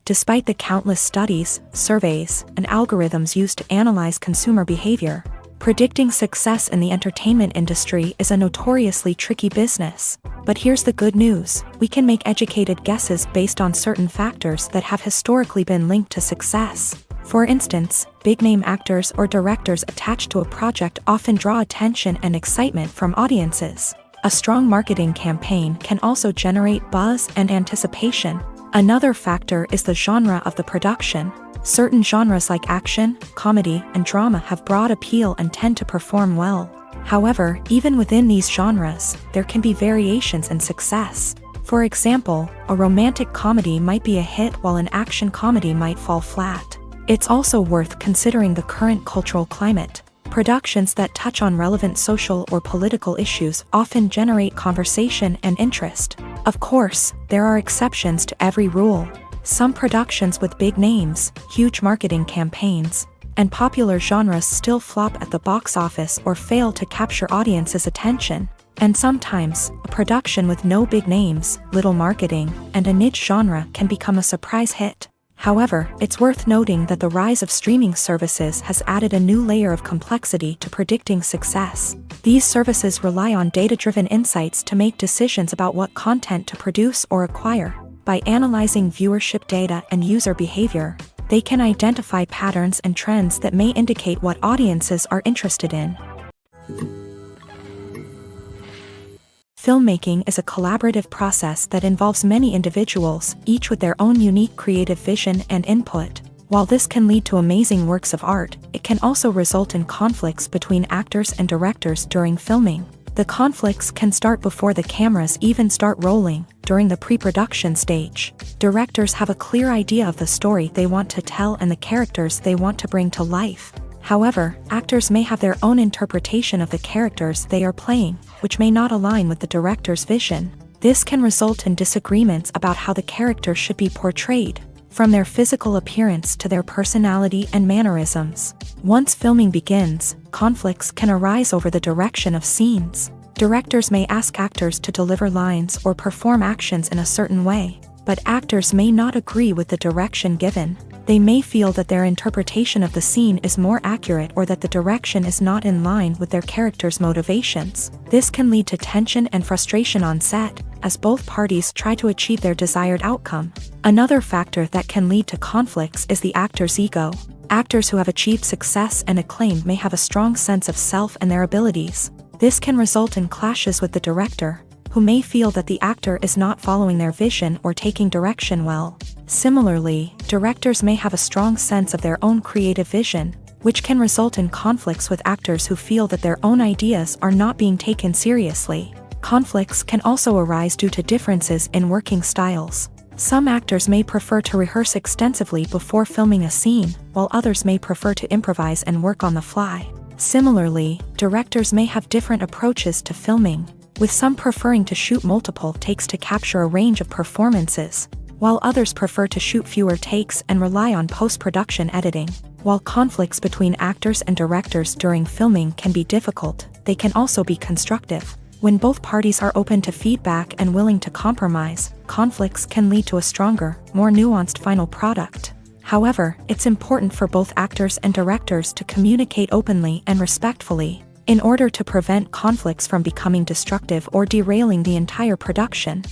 Despite the countless studies, surveys, and algorithms used to analyze consumer behavior, predicting success in the entertainment industry is a notoriously tricky business. But here's the good news: we can make educated guesses based on certain factors that have historically been linked to success. For instance, big-name actors or directors attached to a project often draw attention and excitement from audiences. A strong marketing campaign can also generate buzz and anticipation. Another factor is the genre of the production. Certain genres like action, comedy, and drama have broad appeal and tend to perform well. However, even within these genres, there can be variations in success. For example, a romantic comedy might be a hit while an action comedy might fall flat. It's also worth considering the current cultural climate. Productions that touch on relevant social or political issues often generate conversation and interest. Of course, there are exceptions to every rule. Some productions with big names, huge marketing campaigns, and popular genres still flop at the box office or fail to capture audiences' attention. And sometimes, a production with no big names, little marketing, and a niche genre can become a surprise hit. However, it's worth noting that the rise of streaming services has added a new layer of complexity to predicting success. These services rely on data-driven insights to make decisions about what content to produce or acquire. By analyzing viewership data and user behavior, they can identify patterns and trends that may indicate what audiences are interested in. Filmmaking is a collaborative process that involves many individuals, each with their own unique creative vision and input. While this can lead to amazing works of art, it can also result in conflicts between actors and directors during filming. The conflicts can start before the cameras even start rolling, during the pre-production stage. Directors have a clear idea of the story they want to tell and the characters they want to bring to life. However, actors may have their own interpretation of the characters they are playing, which may not align with the director's vision. This can result in disagreements about how the character should be portrayed, from their physical appearance to their personality and mannerisms. Once filming begins, conflicts can arise over the direction of scenes. Directors may ask actors to deliver lines or perform actions in a certain way, but actors may not agree with the direction given. They may feel that their interpretation of the scene is more accurate or that the direction is not in line with their character's motivations. This can lead to tension and frustration on set, as both parties try to achieve their desired outcome. Another factor that can lead to conflicts is the actor's ego. Actors who have achieved success and acclaim may have a strong sense of self and their abilities. This can result in clashes with the director, who may feel that the actor is not following their vision or taking direction well. Similarly, directors may have a strong sense of their own creative vision, which can result in conflicts with actors who feel that their own ideas are not being taken seriously. Conflicts can also arise due to differences in working styles. Some actors may prefer to rehearse extensively before filming a scene, while others may prefer to improvise and work on the fly. Similarly, directors may have different approaches to filming, with some preferring to shoot multiple takes to capture a range of performances, while others prefer to shoot fewer takes and rely on post-production editing. While conflicts between actors and directors during filming can be difficult, they can also be constructive. When both parties are open to feedback and willing to compromise, conflicts can lead to a stronger, more nuanced final product. However, it's important for both actors and directors to communicate openly and respectfully, in order to prevent conflicts from becoming destructive or derailing the entire production.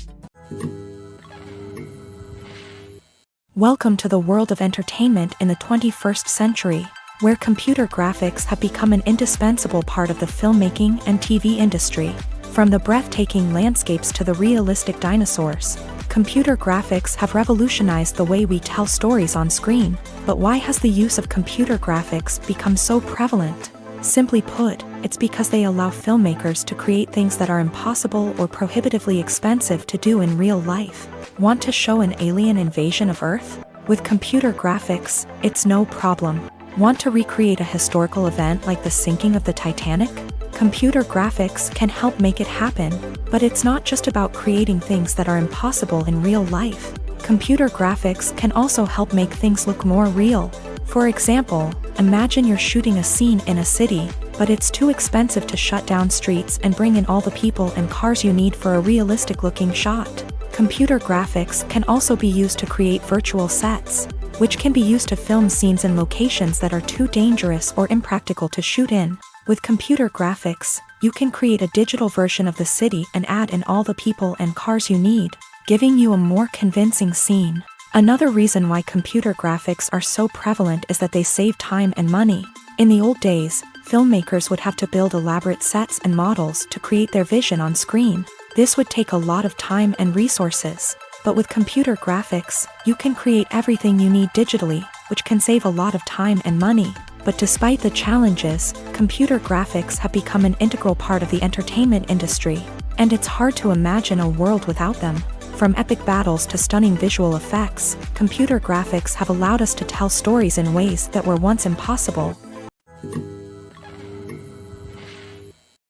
Welcome to the world of entertainment in the 21st century, where computer graphics have become an indispensable part of the filmmaking and TV industry. From the breathtaking landscapes to the realistic dinosaurs, computer graphics have revolutionized the way we tell stories on screen. But why has the use of computer graphics become so prevalent? Simply put, it's because they allow filmmakers to create things that are impossible or prohibitively expensive to do in real life. Want to show an alien invasion of Earth? With computer graphics, it's no problem. Want to recreate a historical event like the sinking of the Titanic? Computer graphics can help make it happen, but it's not just about creating things that are impossible in real life. Computer graphics can also help make things look more real. For example, imagine you're shooting a scene in a city, but it's too expensive to shut down streets and bring in all the people and cars you need for a realistic-looking shot. Computer graphics can also be used to create virtual sets, which can be used to film scenes in locations that are too dangerous or impractical to shoot in. With computer graphics, you can create a digital version of the city and add in all the people and cars you need, giving you a more convincing scene. Another reason why computer graphics are so prevalent is that they save time and money. In the old days, filmmakers would have to build elaborate sets and models to create their vision on screen. This would take a lot of time and resources. But with computer graphics, you can create everything you need digitally, which can save a lot of time and money. But despite the challenges, computer graphics have become an integral part of the entertainment industry, and it's hard to imagine a world without them. From epic battles to stunning visual effects, computer graphics have allowed us to tell stories in ways that were once impossible.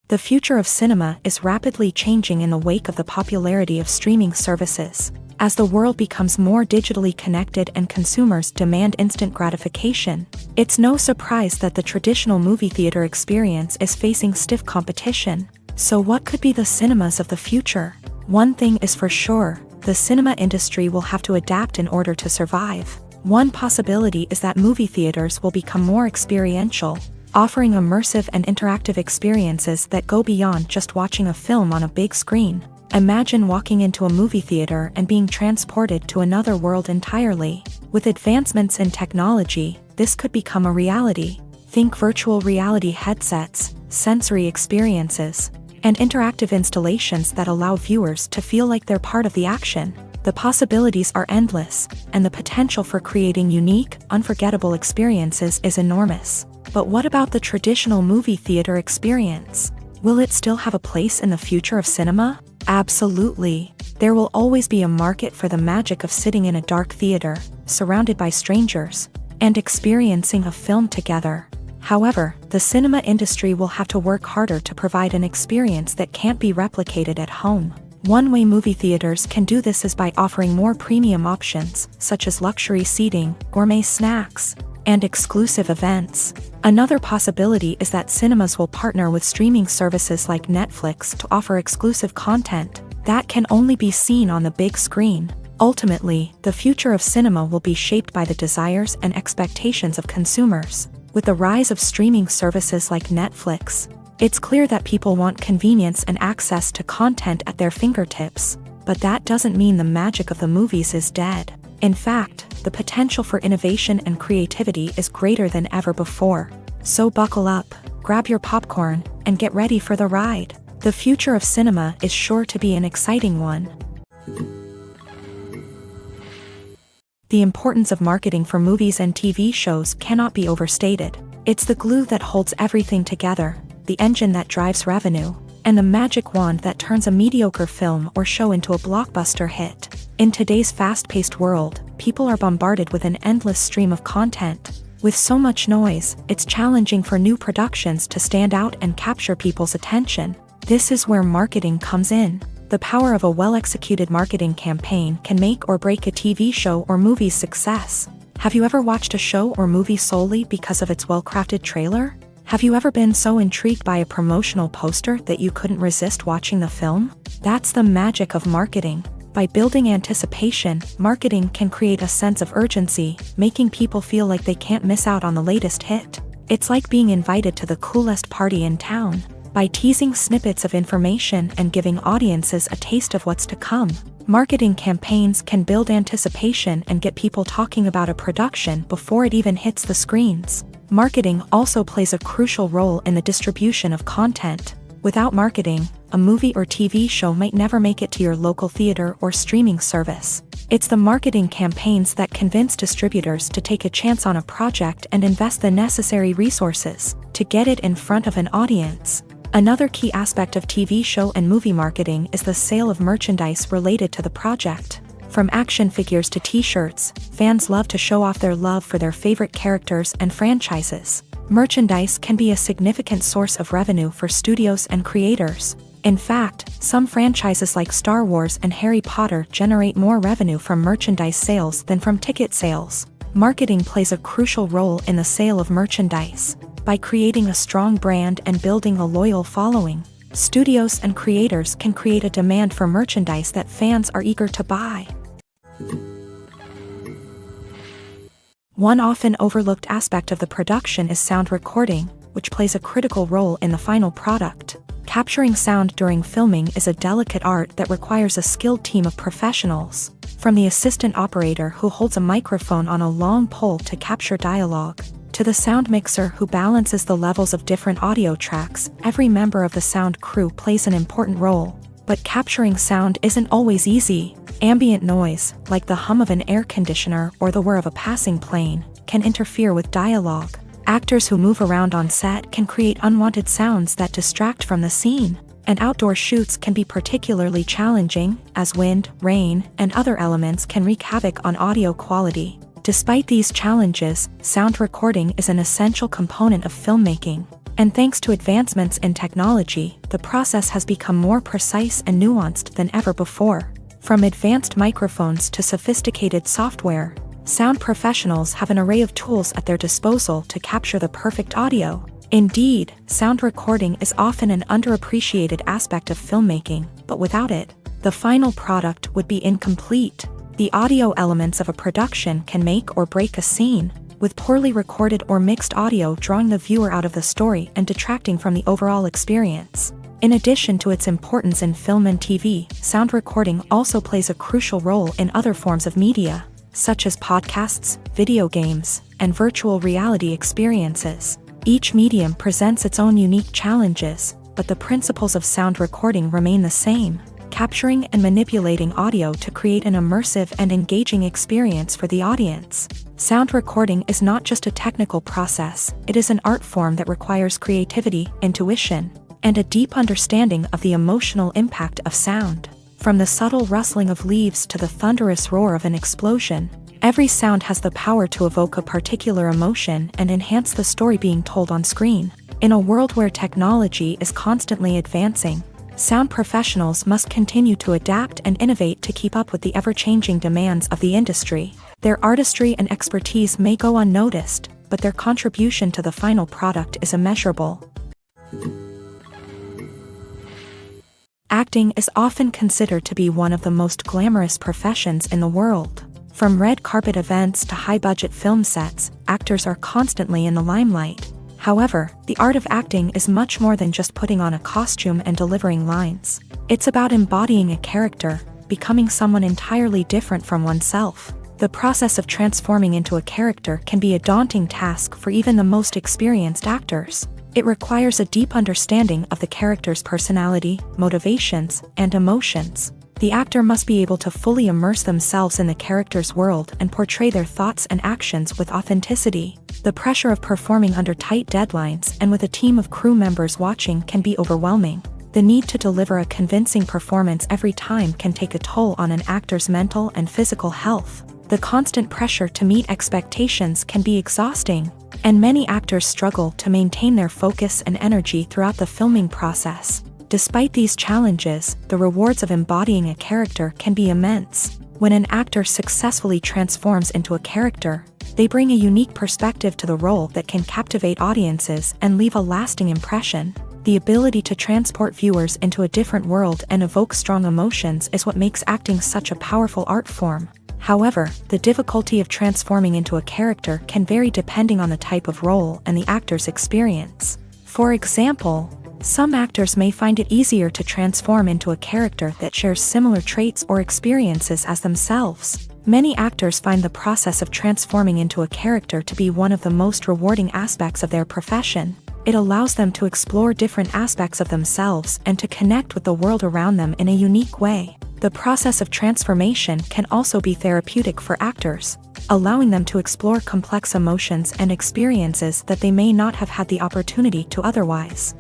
The future of cinema is rapidly changing in the wake of the popularity of streaming services. As the world becomes more digitally connected and consumers demand instant gratification, it's no surprise that the traditional movie theater experience is facing stiff competition. So what could be the cinemas of the future? One thing is for sure, the cinema industry will have to adapt in order to survive. One possibility is that movie theaters will become more experiential, offering immersive and interactive experiences that go beyond just watching a film on a big screen. Imagine walking into a movie theater and being transported to another world entirely. With advancements in technology, this could become a reality. Think virtual reality headsets, sensory experiences, and interactive installations that allow viewers to feel like they're part of the action. The possibilities are endless, and the potential for creating unique, unforgettable experiences is enormous. But what about the traditional movie theater experience? Will it still have a place in the future of cinema? Absolutely. There will always be a market for the magic of sitting in a dark theater, surrounded by strangers, and experiencing a film together. However, the cinema industry will have to work harder to provide an experience that can't be replicated at home. One way movie theaters can do this is by offering more premium options, such as luxury seating, gourmet snacks, and exclusive events. Another possibility is that cinemas will partner with streaming services like Netflix to offer exclusive content that can only be seen on the big screen. Ultimately, the future of cinema will be shaped by the desires and expectations of consumers. With the rise of streaming services like Netflix, it's clear that people want convenience and access to content at their fingertips. But that doesn't mean the magic of the movies is dead. In fact, the potential for innovation and creativity is greater than ever before. So buckle up, grab your popcorn, and get ready for the ride. The future of cinema is sure to be an exciting one. The importance of marketing for movies and TV shows cannot be overstated. It's the glue that holds everything together, the engine that drives revenue, and the magic wand that turns a mediocre film or show into a blockbuster hit. In today's fast-paced world, people are bombarded with an endless stream of content. With so much noise, it's challenging for new productions to stand out and capture people's attention. This is where marketing comes in. The power of a well-executed marketing campaign can make or break a TV show or movie's success. Have you ever watched a show or movie solely because of its well-crafted trailer? Have you ever been so intrigued by a promotional poster that you couldn't resist watching the film? That's the magic of marketing. By building anticipation, marketing can create a sense of urgency, making people feel like they can't miss out on the latest hit. It's like being invited to the coolest party in town. By teasing snippets of information and giving audiences a taste of what's to come, marketing campaigns can build anticipation and get people talking about a production before it even hits the screens. Marketing also plays a crucial role in the distribution of content. Without marketing, a movie or TV show might never make it to your local theater or streaming service. It's the marketing campaigns that convince distributors to take a chance on a project and invest the necessary resources to get it in front of an audience. Another key aspect of TV show and movie marketing is the sale of merchandise related to the project. From action figures to t-shirts, fans love to show off their love for their favorite characters and franchises. Merchandise can be a significant source of revenue for studios and creators. In fact, some franchises like Star Wars and Harry Potter generate more revenue from merchandise sales than from ticket sales. Marketing plays a crucial role in the sale of merchandise. By creating a strong brand and building a loyal following, studios and creators can create a demand for merchandise that fans are eager to buy. One often overlooked aspect of the production is sound recording, which plays a critical role in the final product. Capturing sound during filming is a delicate art that requires a skilled team of professionals. From the assistant operator who holds a microphone on a long pole to capture dialogue, to the sound mixer who balances the levels of different audio tracks, every member of the sound crew plays an important role. But capturing sound isn't always easy. Ambient noise, like the hum of an air conditioner or the whir of a passing plane, can interfere with dialogue. Actors who move around on set can create unwanted sounds that distract from the scene, and outdoor shoots can be particularly challenging, as wind, rain, and other elements can wreak havoc on audio quality. Despite these challenges, sound recording is an essential component of filmmaking, and thanks to advancements in technology, the process has become more precise and nuanced than ever before. From advanced microphones to sophisticated software, sound professionals have an array of tools at their disposal to capture the perfect audio. Indeed, sound recording is often an underappreciated aspect of filmmaking, but without it, the final product would be incomplete. The audio elements of a production can make or break a scene, with poorly recorded or mixed audio drawing the viewer out of the story and detracting from the overall experience. In addition to its importance in film and TV, sound recording also plays a crucial role in other forms of media, such as podcasts, video games, and virtual reality experiences. Each medium presents its own unique challenges, but the principles of sound recording remain the same: capturing and manipulating audio to create an immersive and engaging experience for the audience. Sound recording is not just a technical process, it is an art form that requires creativity, intuition, and a deep understanding of the emotional impact of sound. From the subtle rustling of leaves to the thunderous roar of an explosion, every sound has the power to evoke a particular emotion and enhance the story being told on screen. In a world where technology is constantly advancing, sound professionals must continue to adapt and innovate to keep up with the ever-changing demands of the industry. Their artistry and expertise may go unnoticed, but their contribution to the final product is immeasurable. Acting is often considered to be one of the most glamorous professions in the world. From red carpet events to high-budget film sets, actors are constantly in the limelight. However, the art of acting is much more than just putting on a costume and delivering lines. It's about embodying a character, becoming someone entirely different from oneself. The process of transforming into a character can be a daunting task for even the most experienced actors. It requires a deep understanding of the character's personality, motivations, and emotions. The actor must be able to fully immerse themselves in the character's world and portray their thoughts and actions with authenticity. The pressure of performing under tight deadlines and with a team of crew members watching can be overwhelming. The need to deliver a convincing performance every time can take a toll on an actor's mental and physical health. The constant pressure to meet expectations can be exhausting, and many actors struggle to maintain their focus and energy throughout the filming process. Despite these challenges, the rewards of embodying a character can be immense. When an actor successfully transforms into a character, they bring a unique perspective to the role that can captivate audiences and leave a lasting impression. The ability to transport viewers into a different world and evoke strong emotions is what makes acting such a powerful art form. However, the difficulty of transforming into a character can vary depending on the type of role and the actor's experience. For example, some actors may find it easier to transform into a character that shares similar traits or experiences as themselves. Many actors find the process of transforming into a character to be one of the most rewarding aspects of their profession. It allows them to explore different aspects of themselves and to connect with the world around them in a unique way. The process of transformation can also be therapeutic for actors, allowing them to explore complex emotions and experiences that they may not have had the opportunity to otherwise.